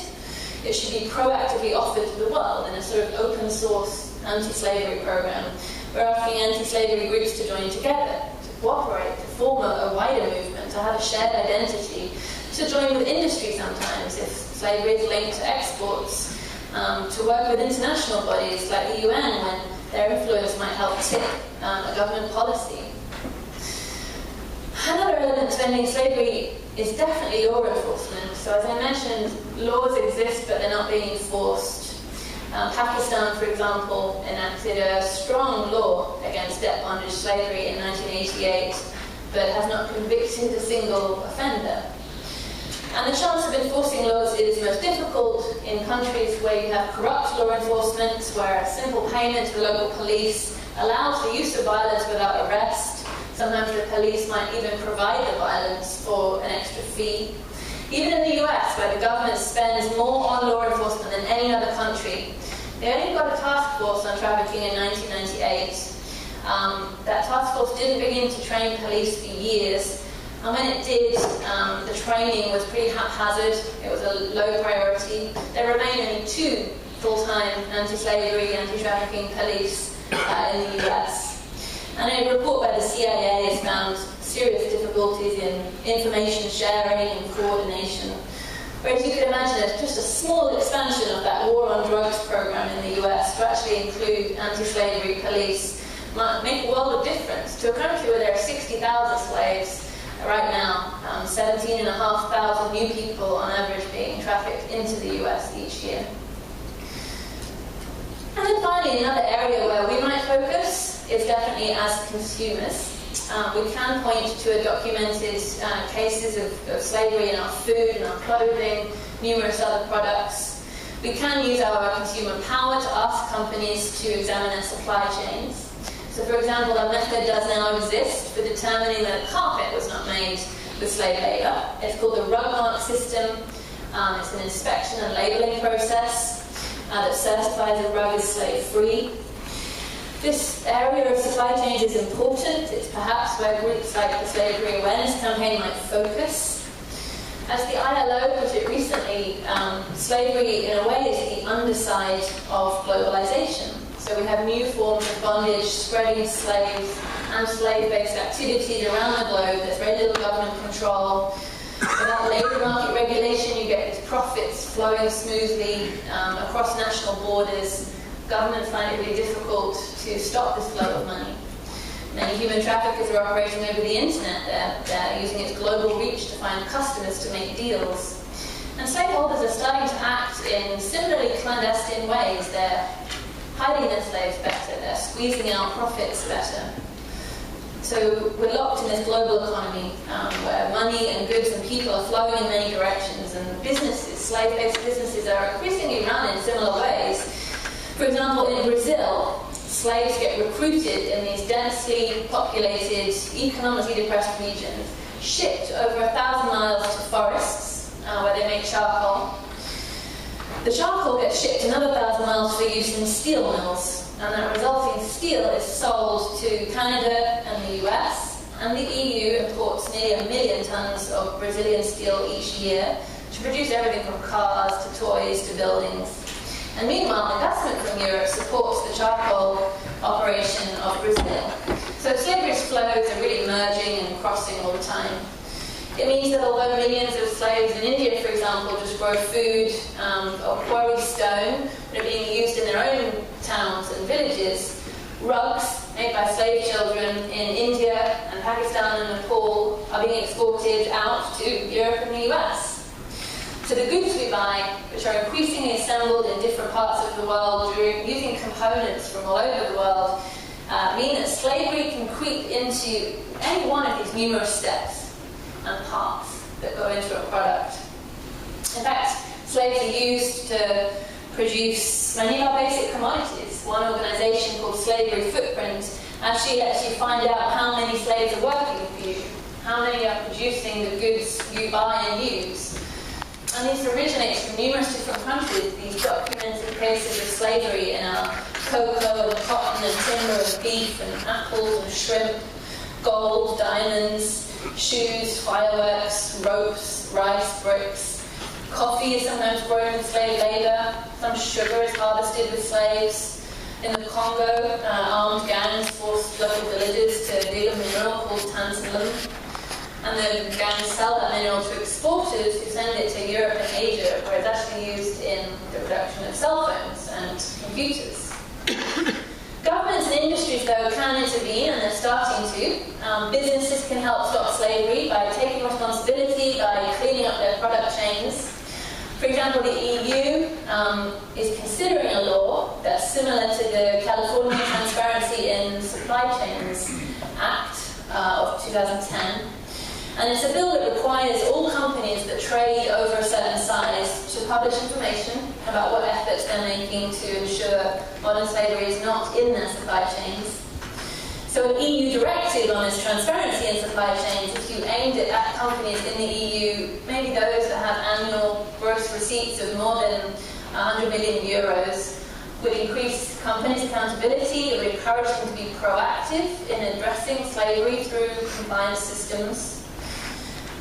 it should be proactively offered to the world in a sort of open-source anti-slavery program. We're asking anti-slavery groups to join together, to cooperate, to form a wider movement, to have a shared identity, to join with industry sometimes if slavery is linked to exports, to work with international bodies like the UN when their influence might help tip a government policy. Another element to ending slavery is definitely law enforcement. So as I mentioned, laws exist but they're not being enforced. Pakistan, for example, enacted a strong law against debt bondage slavery in 1988, but has not convicted a single offender. And the chance of enforcing laws is most difficult in countries where you have corrupt law enforcement, where a simple payment to the local police allows the use of violence without arrest. Sometimes the police might even provide the violence for an extra fee. Even in the US, where the government spends more on law enforcement than any other country, they only got a task force on trafficking in 1998. That task force didn't begin to train police for years. And when it did, the training was pretty haphazard. It was a low priority. There remain only 2 full-time anti-slavery, anti-trafficking police in the US. And a report by the CIA has found serious difficulties in information sharing and coordination. Whereas you could imagine it's just a small expansion of that war on drugs program in the US to actually include anti-slavery police might make a world of difference to a country where there are 60,000 slaves right now, 17,500 new people on average being trafficked into the US each year. And then finally, another area where we might focus is definitely as consumers. We can point to documented cases of slavery in our food and our clothing, numerous other products. We can use our consumer power to ask companies to examine their supply chains. So for example, a method does now exist for determining that a carpet was not made with slave labour. It's called the rug mark system. It's an inspection and labelling process that certifies a rug is slave-free. This area of supply chains is important. It's perhaps where groups like the Slavery Awareness Campaign might focus. As the ILO put it recently, slavery in a way is the underside of globalization. So we have new forms of bondage spreading slaves and slave-based activities around the globe. There's very little government control. Without labour market regulation, you get these profits flowing smoothly across national borders. Governments find it really difficult to stop this flow of money. Many human traffickers are operating over the internet. They're using its global reach to find customers to make deals. And slaveholders are starting to act in similarly clandestine ways. They're hiding their slaves better. They're squeezing out profits better. So we're locked in this global economy where money and goods and people are flowing in many directions, and businesses, slave-based businesses, are increasingly run in similar ways. For example, in Brazil, slaves get recruited in these densely populated, economically depressed regions, shipped over 1,000 miles to forests where they make charcoal. The charcoal gets shipped another 1,000 miles for use in steel mills, and that resulting steel is sold to Canada and the US, and the EU imports nearly 1 million tons of Brazilian steel each year to produce everything from cars to toys to buildings. And meanwhile, investment from Europe supports the charcoal operation of Brazil. So slavery's flows are really merging and crossing all the time. It means that although millions of slaves in India, for example, just grow food or quarry stone that are being used in their own towns and villages, rugs made by slave children in India and Pakistan and Nepal are being exported out to Europe and the US. So the goods we buy, which are increasingly assembled in different parts of the world using components from all over the world, mean that slavery can creep into any one of these numerous steps and parts that go into a product. In fact, slaves are used to produce many of our basic commodities. One organisation called Slavery Footprint actually lets you find out how many slaves are working for you, how many are producing the goods you buy and use. And this originates from numerous different countries, these documented cases of slavery in our cocoa and cotton and timber and beef and apples and shrimp, gold, diamonds, shoes, fireworks, ropes, rice, bricks. Coffee is sometimes grown with slave labour. Some sugar is harvested with slaves. In the Congo, armed gangs forced local villagers to dig a mineral called tantalum. And the gangs sell that mineral to exporters who send it to Europe and Asia, where it's actually used in the production of cell phones and computers. Governments and industries, though, can intervene, and they're starting to. Businesses can help stop slavery by taking responsibility, by cleaning up their product chains. For example, the EU is considering a law that's similar to the California Transparency in Supply Chains Act of 2010. And it's a bill that requires all companies that trade over a certain size to publish information about what efforts they're making to ensure modern slavery is not in their supply chains. So an EU directive on this transparency in supply chains, if you aimed it at companies in the EU, maybe those that have annual gross receipts of more than 100 million euros, would increase companies' accountability, it would encourage them to be proactive in addressing slavery through compliance systems.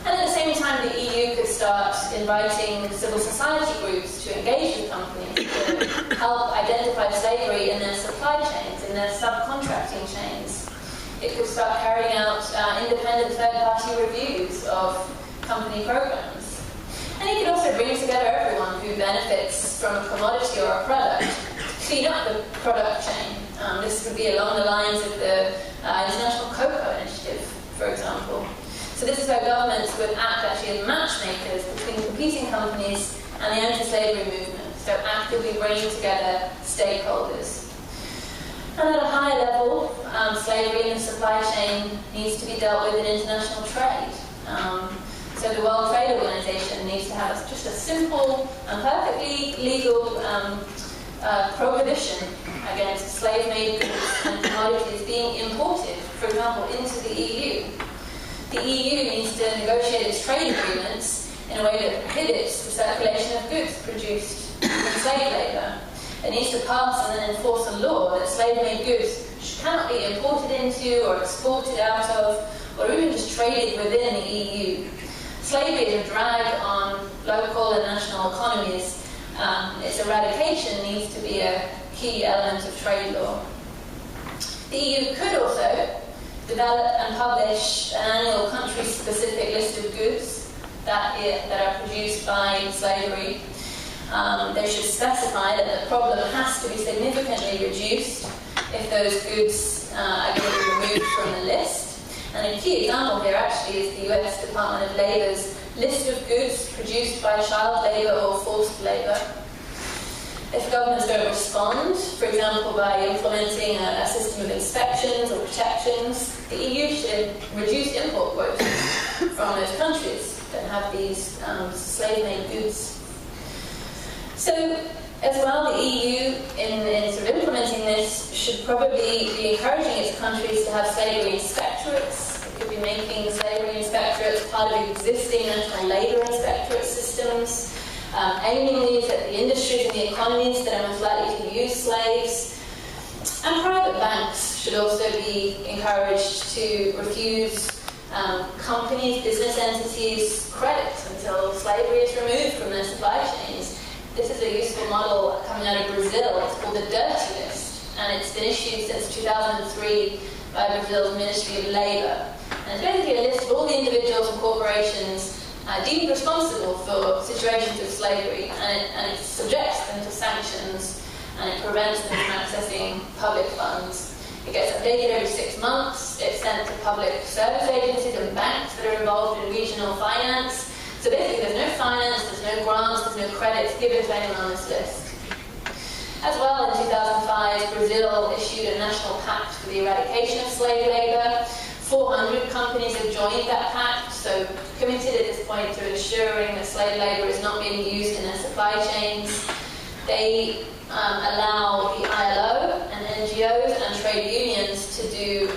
And at the same time, the EU could start inviting civil society groups to engage with companies to help identify slavery in their supply chains, in their subcontracting chains. It could start carrying out independent third-party reviews of company programs. And it could also bring together everyone who benefits from a commodity or a product to clean up the product chain. This would be along the lines of the International Cocoa Initiative, for example. So this is where governments would act actually as matchmakers between competing companies and the anti-slavery movement, so actively bringing together stakeholders. And at a higher level, slavery in the supply chain needs to be dealt with in international trade. So the World Trade Organization needs to have just a simple and perfectly legal prohibition against slave-made goods and commodities being imported, for example, into the EU. The EU needs to negotiate its trade agreements in a way that prohibits the circulation of goods produced from slave labour. It needs to pass and then enforce a law that slave-made goods cannot be imported into or exported out of, or even just traded within the EU. Slavery is a drag on local and national economies. Its eradication needs to be a key element of trade law. The EU could also develop and publish an annual country-specific list of goods that are produced by slavery. They should specify that the problem has to be significantly reduced if those goods are going to be removed from the list. And a key example here actually is the US Department of Labor's list of goods produced by child labour or forced labour. If governments don't respond, for example by implementing a system of inspections or protections, the EU should reduce import quotas from those countries that have these slave-made goods. So, as well, the EU, in sort of implementing this, should probably be encouraging its countries to have slavery inspectorates. It could be making slavery inspectorates part of existing national labour inspectorate systems, aiming these at the industries and the economies that are most likely to use slaves. And private banks should also be encouraged to refuse companies, business entities, credit until slavery is removed from their supply chains. This is a useful model coming out of Brazil. It's called the Dirty List, and it's been issued since 2003 by Brazil's Ministry of Labour. And it's basically a list of all the individuals and corporations deemed responsible for situations of slavery, and it subjects them to sanctions, and it prevents them from accessing public funds. It gets updated every 6 months. It's sent to public service agencies and banks that are involved in regional finance. So basically there's no finance, there's no grants, there's no credits given to anyone on this list. As well, in 2005, Brazil issued a national pact for the eradication of slave labour. 400 companies have joined that pact, so committed at this point to ensuring that slave labour is not being used in their supply chains. They allow the ILO and NGOs and trade unions to do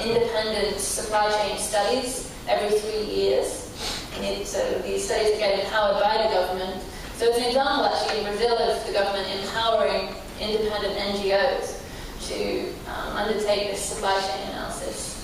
independent supply chain studies every 3 years. So these studies are getting empowered by the government. So it's an example actually in Brazil of the government empowering independent NGOs to undertake this supply chain analysis.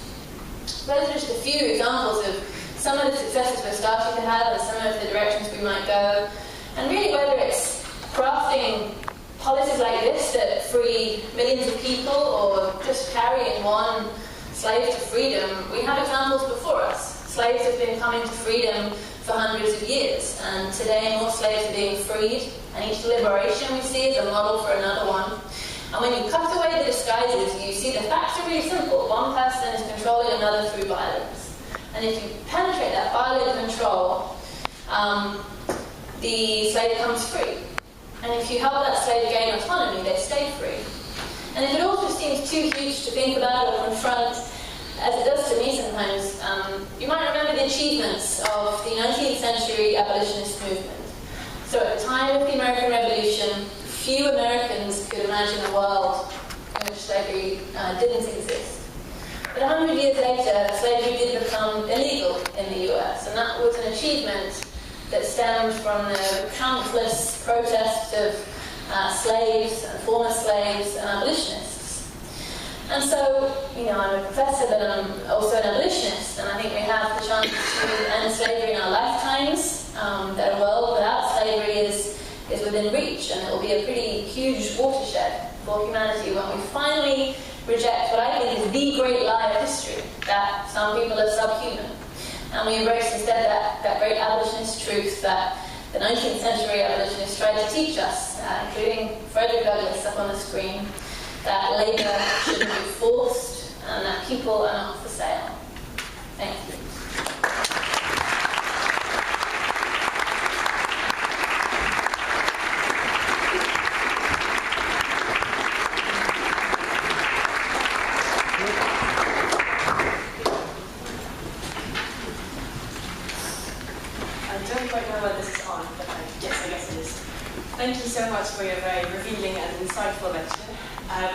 Those are just a few examples of some of the successes we're starting to have and some of the directions we might go. And really whether it's crafting policies like this that free millions of people or just carrying one slave to freedom, we have examples before us. Slaves have been coming to freedom for hundreds of years, and today more slaves are being freed, and each liberation we see is a model for another one. And when you cut away the disguises, you see the facts are really simple. One person is controlling another through violence. And if you penetrate that violent control, the slave becomes free. And if you help that slave gain autonomy, they stay free. And if it all just seems too huge to think about or confront, as it does to me sometimes, you might remember the achievements of the 19th century abolitionist movement. So at the time of the American Revolution, few Americans could imagine a world in which slavery didn't exist. But 100 years later, slavery did become illegal in the US, and that was an achievement that stemmed from the countless protests of slaves and former slaves and abolitionists. And so, I'm a professor, but I'm also an abolitionist, and I think we have the chance to end slavery in our lifetimes. That a world without slavery is within reach, and it will be a pretty huge watershed for humanity when we finally reject what I think is the great lie of history, that some people are subhuman. And we embrace instead that great abolitionist truth that the 19th century abolitionists tried to teach us, including Frederick Douglass up on the screen, that labour shouldn't be forced and that people are not for sale. Thank you. Thank you so much for your very revealing and insightful lecture.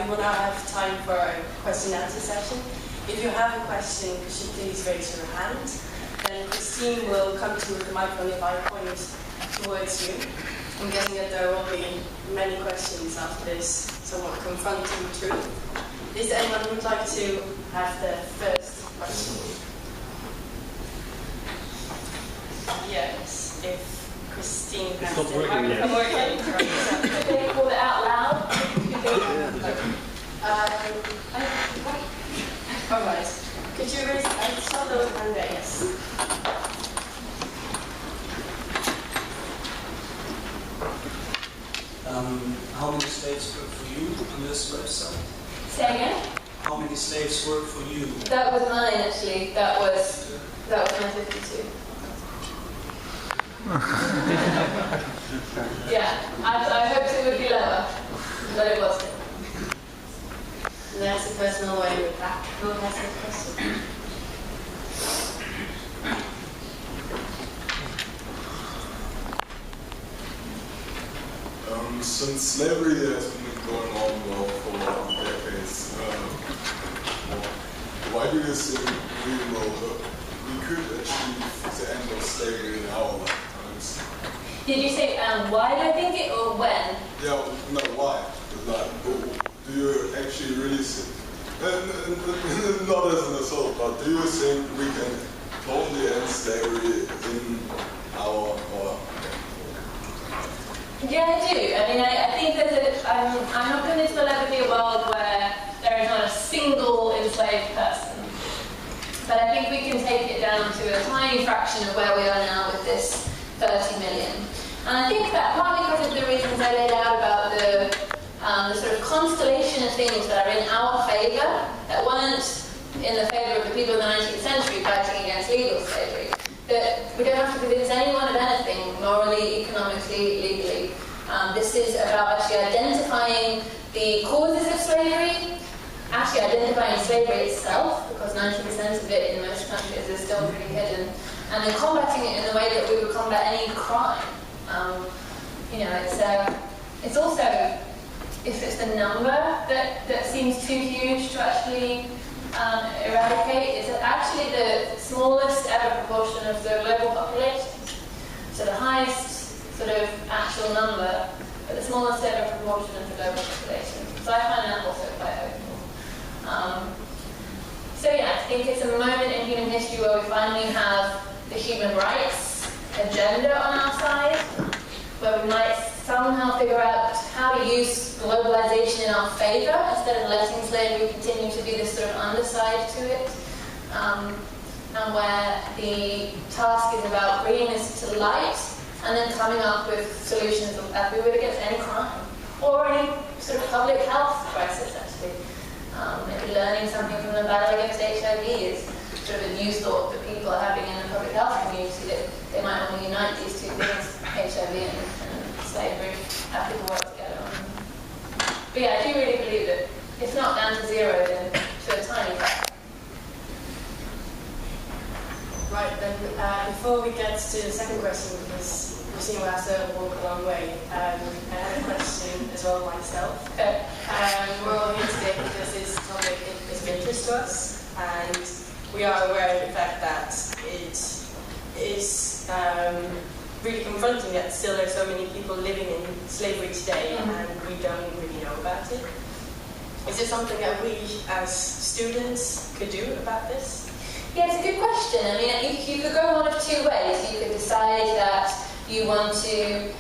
We will now have time for a question and answer session. If you have a question, could you please raise your hand? Then Christine will come to you with the microphone if I point towards you. I'm guessing that there will be many questions after this, somewhat confronting truth. Is there anyone who would like to have the first question? Yes, if Christine has the microphone working. Could they call it out loud? All right. Could you raise? I saw those hand there. Yes. How many slaves work for you on this website? Say again? How many slaves work for you? That was mine actually. That was my 52. Yeah, I hoped it would be lower, but it wasn't. And that's a personal way with that. Who has a question? Since slavery has been going on for decades, why do you think we could achieve the end of slavery in our lifetimes? Did you say why do I think it or when? Yeah, no, why? Like, do you actually really think, not as an assault, but do you think we can totally end slavery in our Yeah, I do. I mean, I think that I'm not convinced there'll ever be a world where there is not a single enslaved person. But I think we can take it down to a tiny fraction of where we are now with this 30 million. And I think that partly because of the reasons I laid out about the the sort of constellation of things that are in our favour that weren't in the favour of the people in the 19th century fighting against legal slavery. That we don't have to convince anyone of anything morally, economically, legally. This is about actually identifying the causes of slavery, actually identifying slavery itself, because 90% of it in most countries is still pretty hidden, and then combating it in the way that we would combat any crime. It's also, if it's the number that seems too huge to actually eradicate, it's actually the smallest ever proportion of the global population. So the highest sort of actual number, but the smallest ever proportion of the global population. So I find that also quite hopeful. I think it's a moment in human history where we finally have the human rights agenda on our side, where we might somehow figure out how to use globalization in our favour instead of letting slavery continue to be this sort of underside to it, and where the task is about bringing this to light and then coming up with solutions as we would against any crime or any sort of public health crisis, actually. Maybe learning something from the battle against HIV is sort of a new thought that people are having in the public health community, that they might want to unite these two things, HIV and slavery, have people work together on them. But I do really believe that if not down to zero, then to a tiny fraction. Right, then before we get to the second question, because Christina will have to walk a long way, I have a question as well myself. We're all here today because this topic is of interest to us, and we are aware of the fact that it is really confronting that still there are so many people living in slavery today, and we don't really know about it. Is there something that we as students could do about this? Yeah, it's a good question. I mean, you could go one of two ways. You could decide that you want to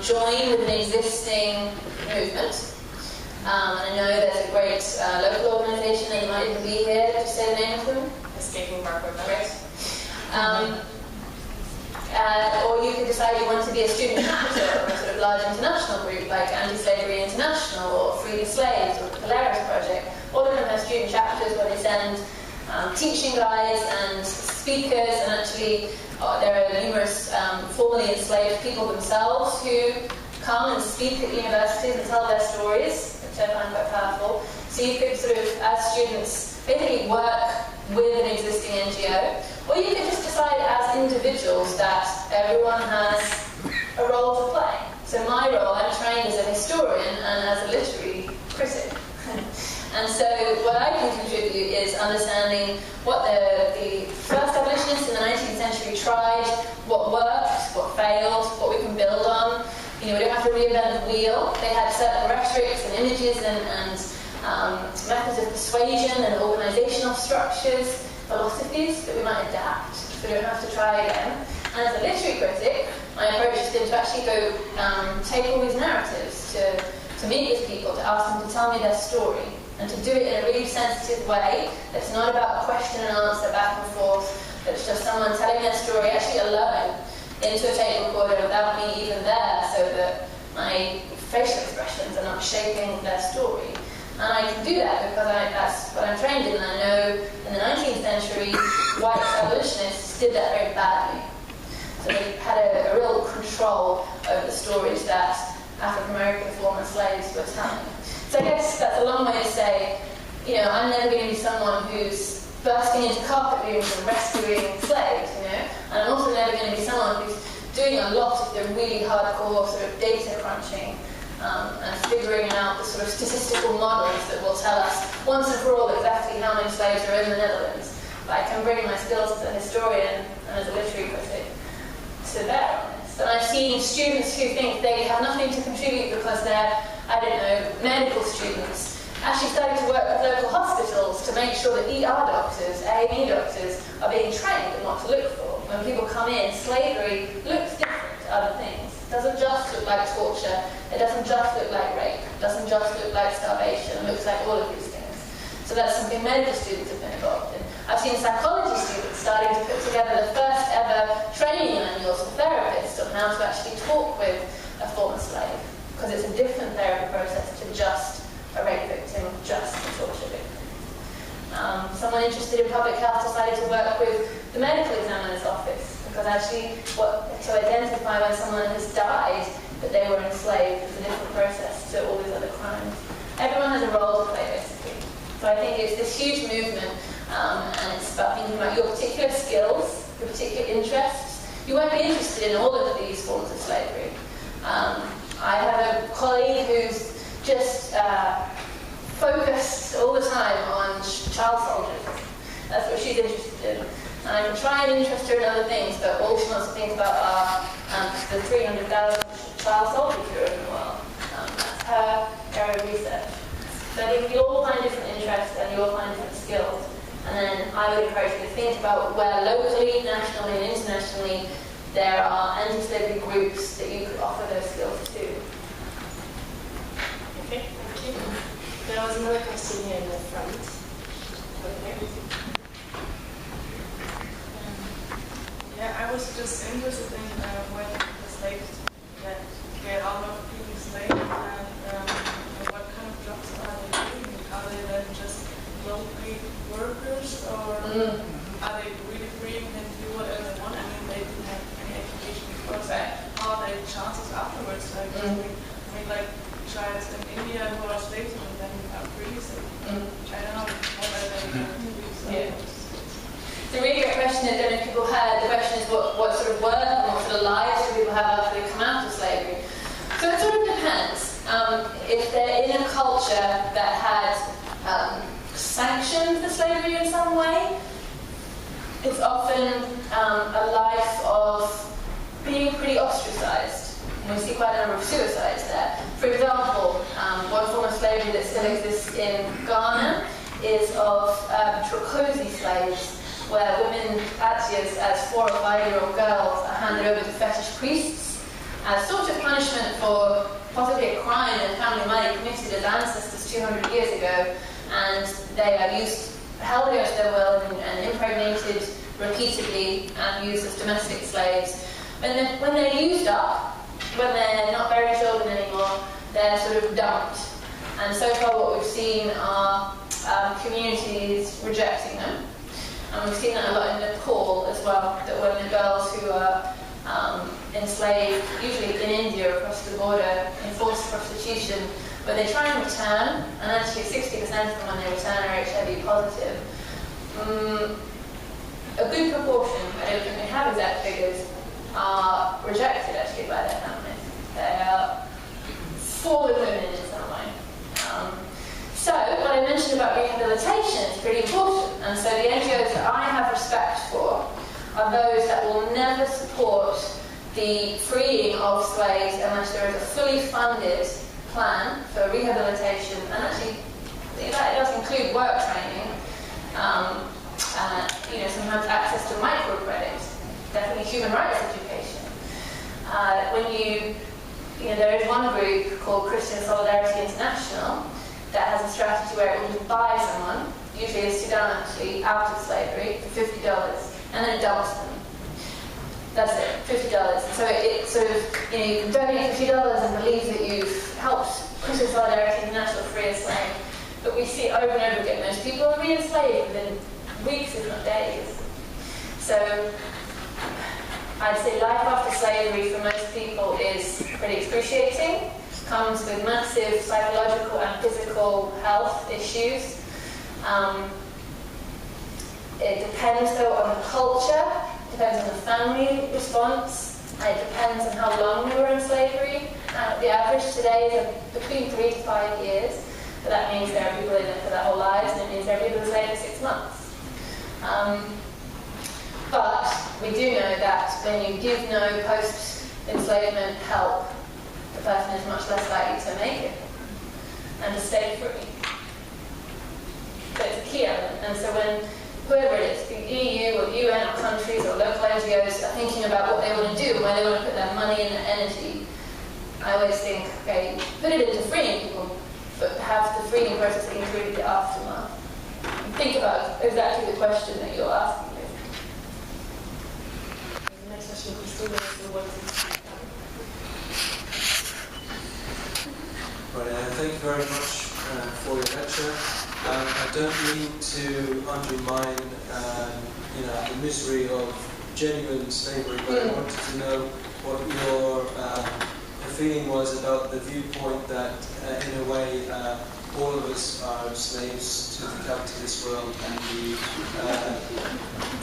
join with an existing movement. And I know there's a great local organisation that you might even be here to say the name of them. Escaping Backward. Or you could decide you want to be a student chapter of a sort of large international group like Anti-Slavery International or Free the Slaves or the Polaris Project. All of them have student chapters where they send teaching guides and speakers, and actually there are numerous formerly enslaved people themselves who come and speak at universities and tell their stories, which I find quite powerful. So you could sort of, as students, basically work with an existing NGO, or you could just decide as individuals that everyone has a role to play. So my role, I'm trained as a historian and as a literary critic. And so what I can contribute is understanding what the first abolitionists in the 19th century tried, what worked, what failed, what we can build on. We don't have to reinvent the wheel. They had certain rhetorics and images and methods of persuasion and organizational structures, philosophies that we might adapt, so we don't have to try again. And as a literary critic, my approach has been to actually go take all these narratives, to meet with people, to ask them to tell me their story, and to do it in a really sensitive way that's not about a question and answer back and forth, that's just someone telling their story actually alone into a tape recorder without me even there, so that my facial expressions are not shaping their story. And I can do that because that's what I'm trained in. And I know in the 19th century, white abolitionists did that very badly. So they had a real control over the stories that African American former slaves were telling. So I guess that's a long way to say, I'm never going to be someone who's bursting into carpet rooms and rescuing slaves, and I'm also never going to be someone who's doing a lot of the really hardcore sort of data crunching and figuring out the sort of statistical models that will tell us once and for all exactly how many slaves are in the Netherlands. But I can bring my skills as a historian and as a literary critic to bear on this. And I've seen students who think they have nothing to contribute because they're, medical students, actually starting to work with local hospitals to make sure that ER doctors, A&E doctors, are being trained in what to look for. When people come in, slavery looks different to other things. It doesn't just look like torture, it doesn't just look like rape, it doesn't just look like starvation, it looks like all of these things. So that's something medical students have been involved in. I've seen psychology students starting to put together the first ever training manuals for therapists on how to actually talk with a former slave, because it's a different therapy process to just a rape victim, just a torture victim. Someone interested in public health decided to work with the medical examiner's office, because actually to identify when someone has died that they were enslaved is a different process to all these other crimes. Everyone has a role to play, basically. So I think it's this huge movement, and it's about thinking about your particular skills, your particular interests. You won't be interested in all of these forms of slavery. I have a colleague who's just focused all the time on child soldiers. That's what she's interested in. And I can try and interest her in other things, but all she wants to think about are the 300,000 child soldiers who are in the world. That's her area of research. So I think you all find different interests and you all find different skills. And then I would encourage you to think about where locally, nationally and internationally there are anti-slavery groups that you could offer those skills to. Okay, thank you. There was another question here in the front. Okay. Yeah, I was just interested in when the slaves get out of being slaves and what kind of jobs are they doing? Are they then just low-paid workers, or are they really free and can do whatever they want? I mean, they didn't have any education before, so how are their chances afterwards? Like, I mean, like tribes in India who are slaves and then are free, so I don't know how they do. It's a really great question that many people had. The question is what sort of work and what sort of lives do people have after they come out of slavery? So it sort of depends. If they're in a culture that had sanctioned the slavery in some way, it's often a life of being pretty ostracized. And we see quite a number of suicides there. For example, one form of slavery that still exists in Ghana is of Trokosi slaves, where women, actually as 4 or 5-year-old girls, are handed over to fetish priests as sort of punishment for possibly a crime and family money committed as ancestors 200 years ago, and they are held against their will and impregnated repeatedly and used as domestic slaves. When they're used up, when they're not bearing children anymore, they're sort of dumped. And so far what we've seen are communities rejecting them. And we've seen that a lot in Nepal as well, that when the girls who are enslaved, usually in India across the border, in forced prostitution, but they try and return, and actually 60% of them when they return are HIV positive. A good proportion, I don't think we have exact figures, are rejected actually by their families. They are fallen women in some way. So, what I mentioned about rehabilitation is pretty important, and so the NGOs that I have respect for are those that will never support the freeing of slaves unless there is a fully funded plan for rehabilitation, and actually that does include work training, sometimes access to microcredit, definitely human rights education. There is one group called Christian Solidarity International that has a strategy where it will just buy someone, usually in Sudan actually, out of slavery for $50, and then it dumps them. That's it, $50. So it sort of, you can donate $50 and believe that you've helped Christian Solidarity International free a slave. But we see over and over again, most people are re-enslaved within weeks, if not days. So I'd say life after slavery for most people is pretty excruciating. Comes with massive psychological and physical health issues. It depends though on the culture, depends on the family response, and it depends on how long we were in slavery. The average today is between 3 to 5 years, but that means there are people in it for their whole lives, and it means there are people enslaved for 6 months. But we do know that when you give no post-enslavement help, the person is much less likely to make it and to stay free. So it's a key element. And so when whoever it is, the EU or UN or countries or local NGOs are thinking about what they want to do and where they want to put their money and their energy, I always think, okay, put it into freeing people, but have the freeing process include the aftermath. And think about exactly the question that you're asking. The next question, Christina, is the one. Right, thank you very much for your lecture. I don't mean to undermine the misery of genuine slavery, but I wanted to know what your feeling was about the viewpoint that, in a way, all of us are slaves to the capitalist world and the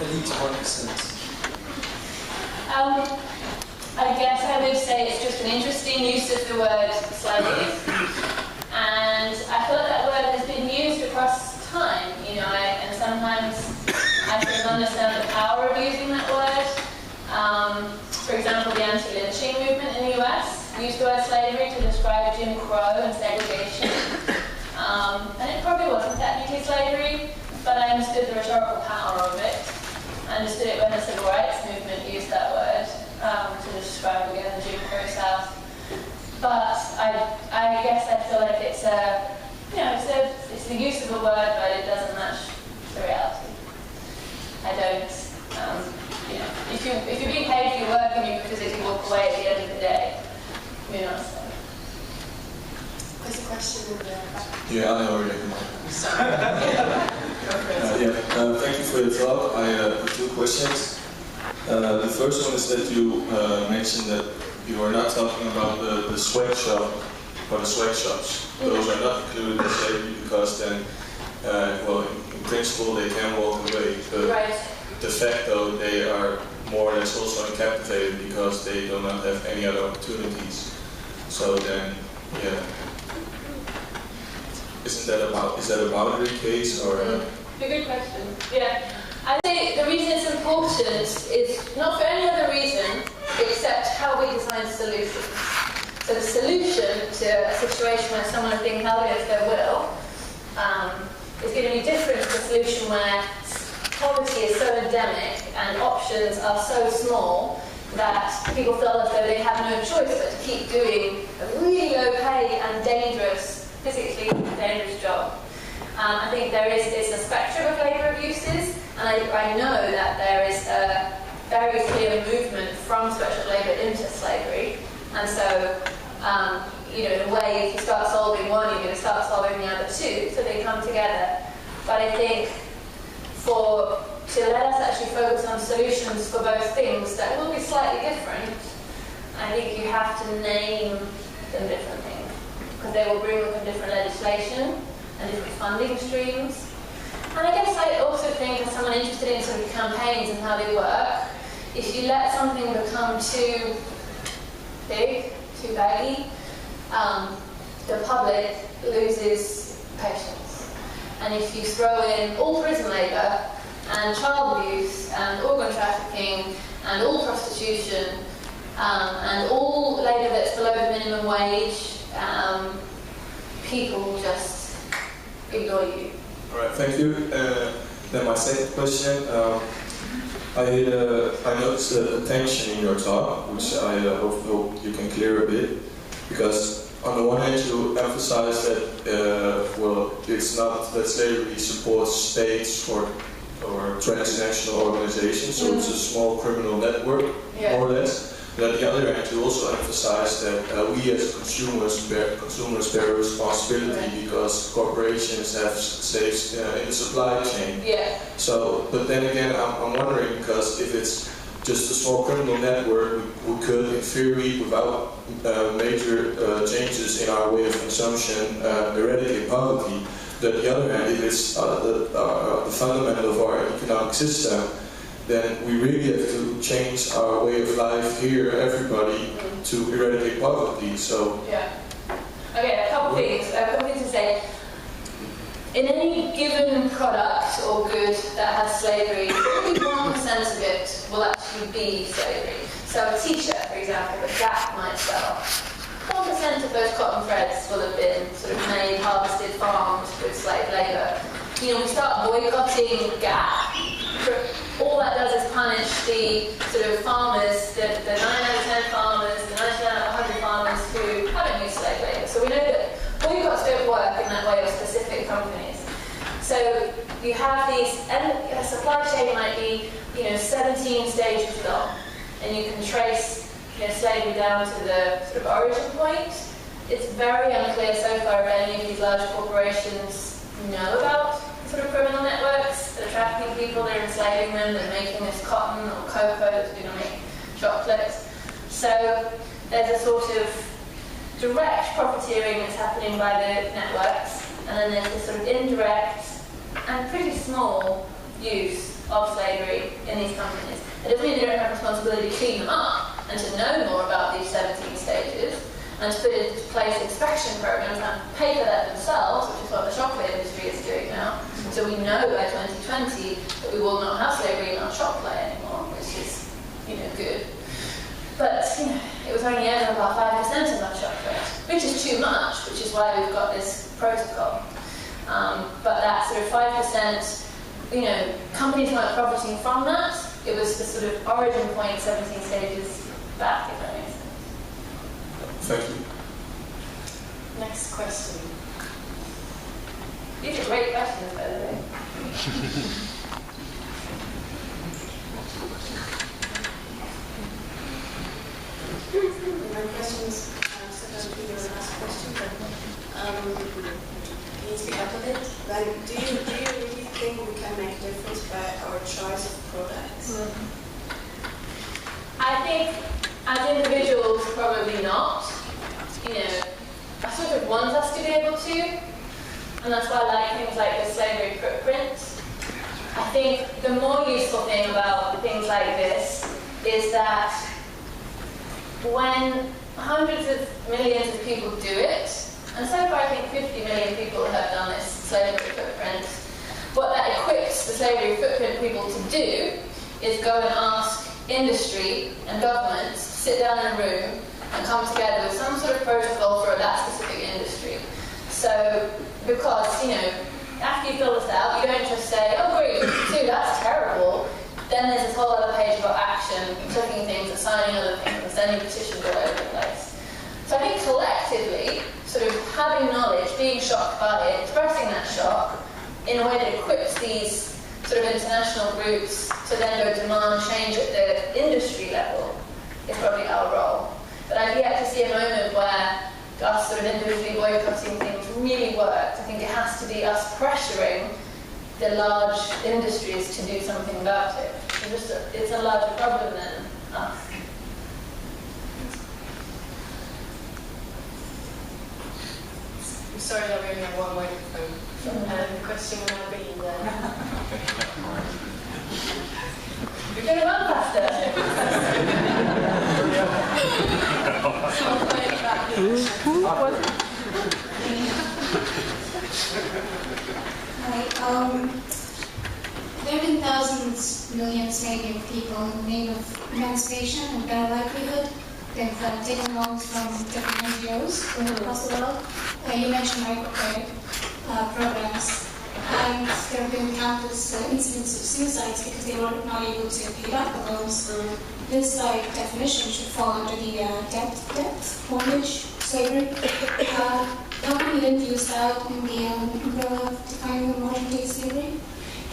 elite 1%. I guess I would say it's just an interesting use of the word slavery. And I feel that word has been used across time, and sometimes I sort of understand the power of using that word. For example, the anti-lynching movement in the US used the word slavery to describe Jim Crow and segregation. And it probably wasn't technically slavery, but I understood the rhetorical power of it. I understood it when the civil rights movement used that word to describe, again, the Jim Crow South. But I guess I feel like it's it's the use of a word, but it doesn't match the reality. I don't, if you're being paid for your work and you can physically walk away at the end of the day, you're not slave. There's a question in the back. Yeah, I already thank you for your talk. I have two questions. The first one is that you mentioned that you are not talking about the sweatshop or the sweatshops. Those are not included in slavery because then, in principle they can walk away. But Right. de facto they are more or less also incapacitated because they do not have any other opportunities. So then, is that a boundary case or? A good question. Yeah. I think the reason it's important is not for any other reason except how we design solutions. So the solution to a situation where someone is being held against their will is going to be different to the solution where poverty is so endemic and options are so small that people feel as though they have no choice but to keep doing a really low pay and dangerous, physically dangerous job. I think it's a spectrum of labour abuses, and I know that there is a very clear movement from sweatshop labour into slavery, and so in a way, if you start solving one, you're going to start solving the other too, so they come together. But I think to let us actually focus on solutions for both things that will be slightly different, I think you have to name them differently, because they will bring with them different legislation and different funding streams. And I guess I also think, as someone interested in sort of campaigns and how they work, if you let something become too big, too baggy, the public loses patience. And if you throw in all prison labour and child abuse and organ trafficking and all prostitution and all labour that's below the minimum wage, people just ignore you. All right, thank you. Then my second question. I noticed a tension in your talk, which I hope you can clear a bit, because on the one hand you emphasize that it's not that slavery supports states or transnational organizations, so it's a small criminal network, more or less. But on the other hand, you also emphasize that we as consumers bear responsibility because corporations have slaves in the supply chain. Yeah. So, but then again, I'm wondering, because if it's just a small criminal network, we could, in theory, without major changes in our way of consumption, eradicate poverty. But on the other hand, if it's the fundamental of our economic system, then we really have to change our way of life here, everybody, to eradicate poverty. So Okay, a couple things to say. In any given product or good that has slavery, only 1% of it will actually be slavery. So a t-shirt, for example, that Gap might sell, 1% of those cotton threads will have been sort of made, harvested, farmed with slave labour. We start boycotting Gap. All that does is punish the sort of farmers, the 9 out of 10 farmers, the 99 out of 100 farmers who haven't used slave labour. So we know that boycotts don't work in that way of specific companies. So you have these, and a supply chain might be, 17 stages long, and you can trace slavery down to the sort of origin point it's very unclear so far if any of these large corporations know about sort of criminal networks that are trafficking people, they're enslaving them, they're making this cotton or cocoa that's going to make chocolates. So there's a sort of direct profiteering that's happening by the networks, and then there's this sort of indirect and pretty small use of slavery in these companies. It doesn't mean they don't have responsibility to clean them up and to know more about these 17 stages and to put into place inspection programs and pay for that themselves, which is what the chocolate industry is doing now. So we know by 2020 that we will not have slavery in our chocolate anymore, which is, good. But, it was only ever about 5% of our chocolate, which is too much, which is why we've got this protocol. But that sort of 5%, companies weren't profiting from that. It was the sort of origin point 17 stages back, if that makes sense. Thank you. Next question. These are great questions, by the way. My question is sort of your last question, but can you speak up a bit? Like, do you really think we can make a difference by our choice of products? I think as individuals, probably not. I sort of want us to be able to, and that's why I like things like the slavery footprint. I think the more useful thing about things like this is that when hundreds of millions of people do it, and so far I think 50 million people have done this slavery footprint, what that equips the slavery footprint people to do is go and ask industry and governments to sit down in a room and come together with some sort of protocol for that specific industry. So, because, after you fill this out, you don't just say, oh great, 52, that's terrible. Then there's this whole other page about action, clicking things and signing other things and sending petitions all over the place. So I think collectively, sort of having knowledge, being shocked by it, expressing that shock in a way that equips these sort of international groups to then go demand change at the industry level is probably our role. But I've yet to see a moment where us sort of individually boycotting things really worked. I think it has to be us pressuring the large industries to do something about it. It's a larger problem than us. I'm sorry that we only have one microphone. The question will now be You're going to run faster. There have been thousands, millions maybe of people in the name of emancipation and better livelihood. They've taken loans from different NGOs across the world. You mentioned microcredit programs. And there have been countless incidents of suicides because they were not able to pay back the loans. This definition should fall under the debt, mortgage, slavery. How come you didn't use that in the umbrella of defining the modern day slavery?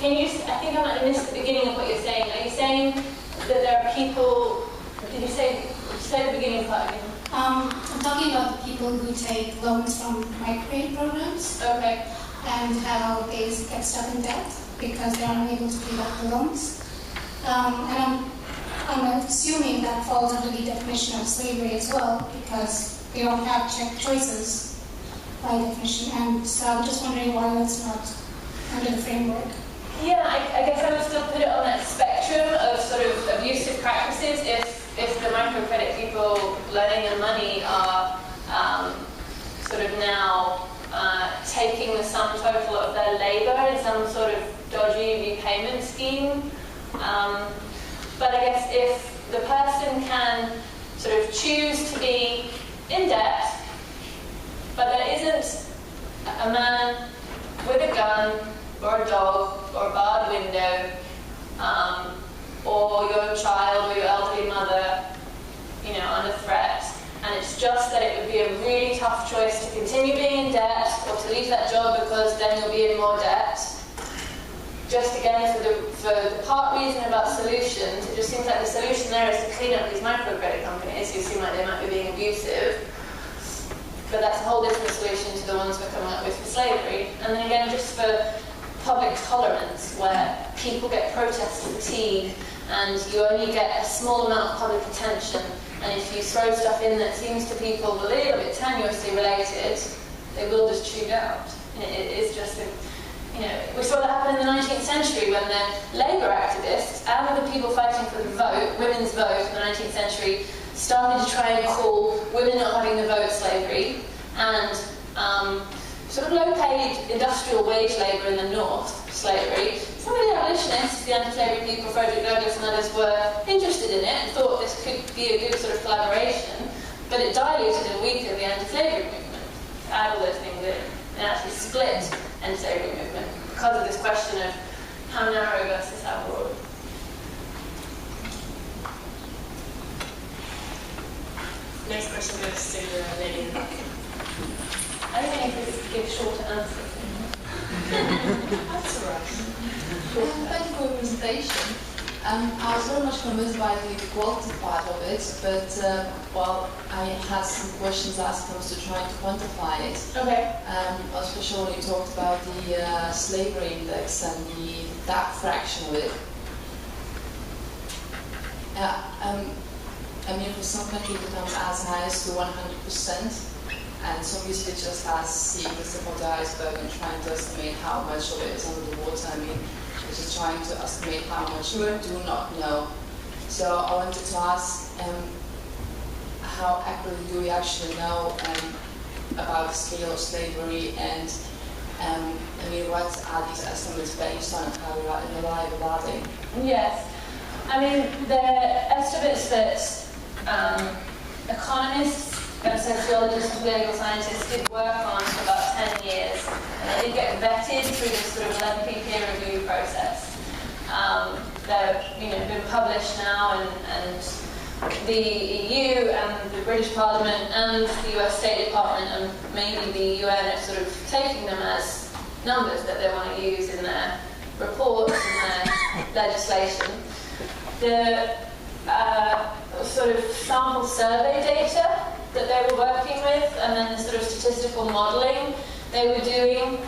Can you? I think I might have missed the beginning of what you're saying. Are you saying that there are people? Did you say the beginning part again? I'm talking about the people who take loans from microcredit programs. Okay. And how they get stuck in debt because they are unable to pay back the loans. And I'm assuming that falls under the definition of slavery as well because they don't have choices by definition. And so I'm just wondering why that's not under the framework. Yeah, I guess I would still put it on that spectrum of sort of abusive practices if the microcredit people lending them money are sort of now taking the sum total of their labour in some sort of dodgy repayment scheme. But I guess if the person can sort of choose to be in debt, but there isn't a man with a gun or a dog or a barred window or your child or your elderly mother, under threat, and it's just that it would be a really tough choice to continue being in debt or to leave that job because then you'll be in more debt. Just again, for the part reason about solutions, it just seems like the solution there is to clean up these microcredit companies who seem like they might be being abusive. but that's a whole different solution to the ones we're coming up with for slavery. And then again, just for public tolerance, where people get protest fatigue and you only get a small amount of public attention, and if you throw stuff in that seems to people a little bit tenuously related, they will just tune out. And it is just, we saw that happen in the 19th century when the Labour activists and the people fighting for the vote, women's vote in the 19th century, started to try and call women not having the vote slavery, and sort of low-paid industrial wage labour in the north slavery. Some of the abolitionists, the anti-slavery people, Frederick Douglass and others, were interested in it and thought this could be a good sort of collaboration, but it diluted and weakened the anti-slavery movement. Add all those things in, and actually split anti-slavery movement because of this question of how narrow versus how broad. Next question goes to the lady in the back. I don't think I could give shorter answers. That's all right. Thank you for your presentation. I was very much convinced by the quality part of it, but I had some questions asked comes to trying to quantify it. Okay. Especially when you talked about the slavery index and the dark fraction of it. For some countries it becomes as high as to 100%. And so obviously just as seeing the tip of the iceberg and trying to estimate how much of it is under the water. We're just trying to estimate how much we do not know. So I wanted to ask how accurately do we actually know about the scale of slavery, and what are these estimates based on, and how reliable are they? Yes. The estimates that economists and sociologists and political scientists did work on for about 10 years. And they did get vetted through this sort of lengthy peer review process. They've been published now, and the EU and the British Parliament and the US State Department and maybe the UN are sort of taking them as numbers that they want to use in their reports and their legislation. The sort of sample survey data that they were working with, and then the sort of statistical modelling they were doing,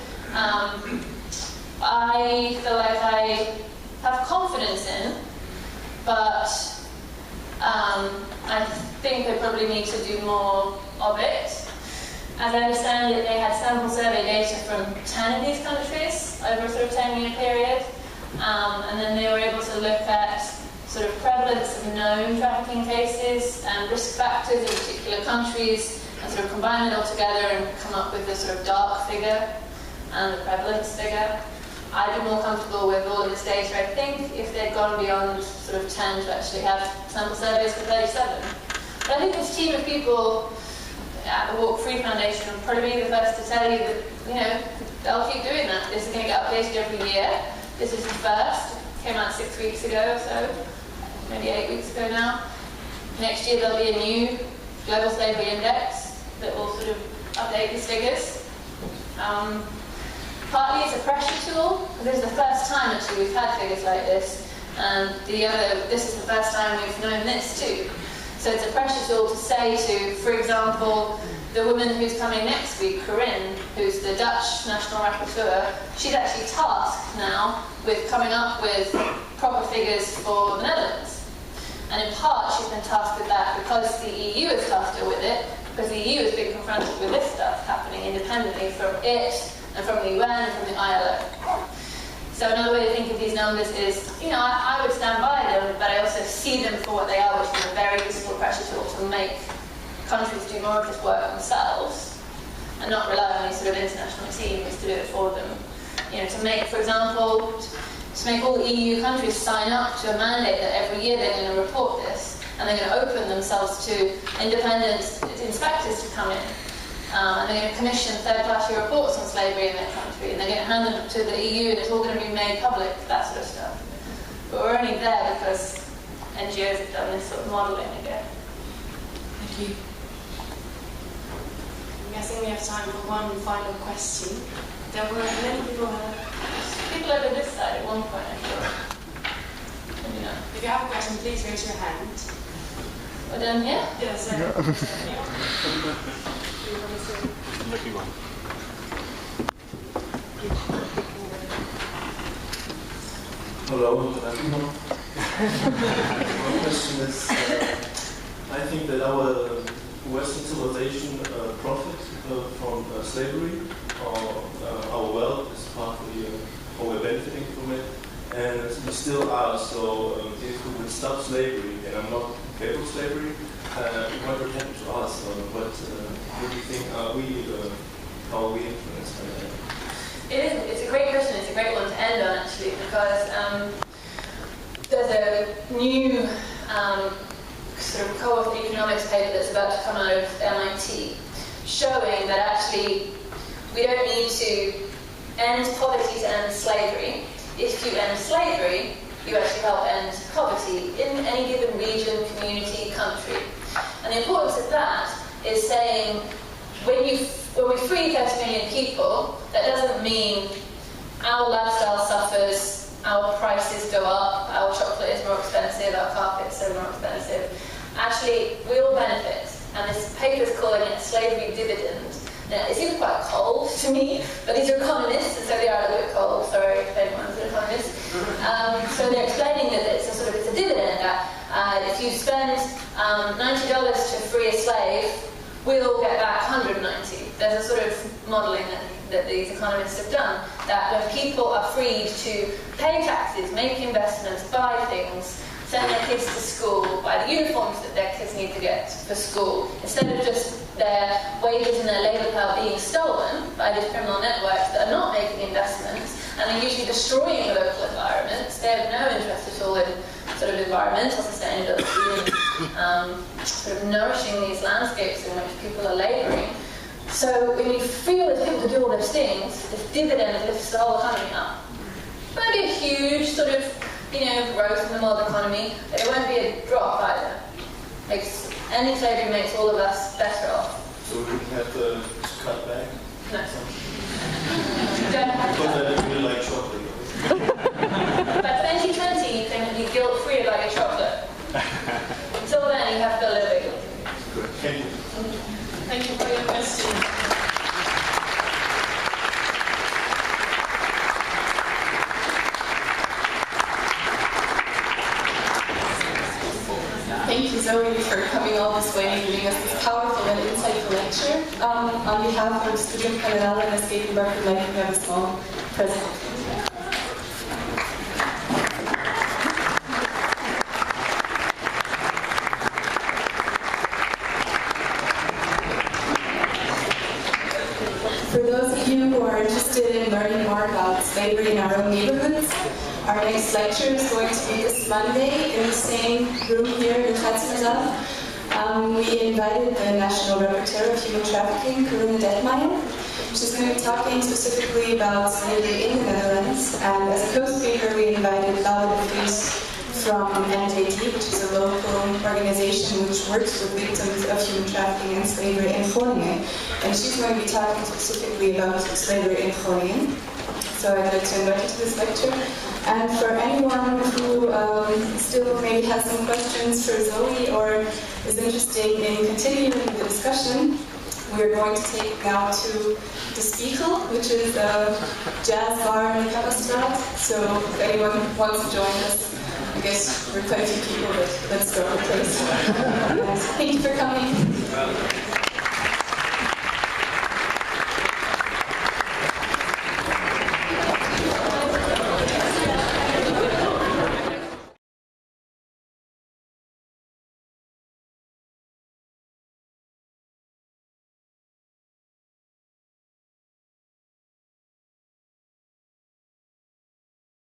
I feel like I have confidence in, but I think they probably need to do more of it. As I understand it, they had sample survey data from 10 of these countries over a sort of 10-year period, and then they were able to look at sort of prevalence of known trafficking cases and risk factors in particular countries, and sort of combine it all together and come up with the sort of dark figure and the prevalence figure. I'd be more comfortable with all of this data, I think, if they'd gone beyond sort of 10 to actually have sample surveys for 37. But I think this team of people at the Walk Free Foundation will probably be the first to tell you that, they'll keep doing that. This is going to get updated every year. This is the first. It came out 6 weeks ago or so. Maybe 8 weeks ago now. Next year there'll be a new global slavery index that will sort of update these figures. Partly it's a pressure tool. This is the first time actually we've had figures like this, and this is the first time we've known this too. So it's a pressure tool to say to, for example, the woman who's coming next week, Corinne, who's the Dutch national rapporteur, she's actually tasked now with coming up with proper figures for the Netherlands. And in part, she's been tasked with that because the EU has tasked her with it, because the EU has been confronted with this stuff happening independently from it, and from the UN, and from the ILO. So another way to think of these numbers is, I would stand by them, but I also see them for what they are, which is a very useful pressure tool to make countries do more of this work themselves, and not rely on these sort of international teams to do it for them. To make, for example, to make all EU countries sign up to a mandate that every year they're going to report this, and they're going to open themselves to independent inspectors to come in, and they're going to commission third-party reports on slavery in their country, and they're going to hand them to the EU, and it's all going to be made public, that sort of stuff. But we're only there because NGOs have done this sort of modelling again. Thank you. I'm guessing we have time for one final question. There were many people over this side at one point, I thought. If you have a question, please raise your hand. We're done here? Yes, sir. Lucky one. Hello, everyone. My question is, I think that our Western civilization profits from slavery, or our wealth is partly, or we're benefiting from it, and we still are. So if we would stop slavery, and I'm not in favor of slavery, what would happen to us? What do you think? How are we influenced by that? It's a great question. It's a great one to end on, actually, because there's a new sort of co-op economics paper that's about to come out of MIT, showing that actually we don't need to end poverty to end slavery. If you end slavery, you actually help end poverty in any given region, community, country. And the importance of that is saying when we free 30 million people, that doesn't mean our lifestyle suffers, our prices go up, our chocolate is more expensive, our carpets are more expensive. Actually, we all benefit. And this paper is calling it a slavery dividend. Now, it seems quite cold to me, but these are economists, and so they are a little bit cold. Sorry if anyone's an economist. So they're explaining that it's a dividend. That if you spend $90 to free a slave, we'll get back 190. There's a sort of modelling that these economists have done, that when people are freed to pay taxes, make investments, buy things, send their kids to school, buy the uniforms that their kids need to get for school, instead of just their wages and their labour power being stolen by these criminal networks that are not making investments and are usually destroying the local environments. They have no interest at all in sort of environmental sustainability and sort of nourishing these landscapes in which people are labouring. So when you free all those people to do all those things, this dividend lifts the whole economy up. It won't be a huge sort of growth in the world economy, but it won't be a drop either. Ending slavery makes all of us better off. So we wouldn't have to cut back? No. Because I don't really like chocolate. By 2020, you can be guilt-free about your chocolate. Until then, you have to live it. Good. Thank you. Thank you for your question. Thank you, Zoe, for coming all this way and giving us this powerful and insightful lecture. On behalf of Student Canada and Escape Bar, we'd like to have a small presentation. For those of you who are interested in learning more about slavery in our own neighborhoods, our next lecture is going to be this Monday in the same room here in Katzensaal. We invited the National Rapporteur of Human Trafficking, Karuna Detmeijer. She's going to be talking specifically about slavery in the Netherlands. And as a co-speaker, we invited Laura de Vries from NGOs, which is a local organization which works with victims of human trafficking and slavery in Groningen. And she's going to be talking specifically about slavery in Groningen. So I'd like to invite you to this lecture. And for anyone who still maybe has some questions for Zoe or is interested in continuing the discussion, we're going to take now to the Spiegel, which is a jazz bar in Kappenstraat. So if anyone wants to join us, I guess we're quite a few people, but let's go to the place. Thank you for coming.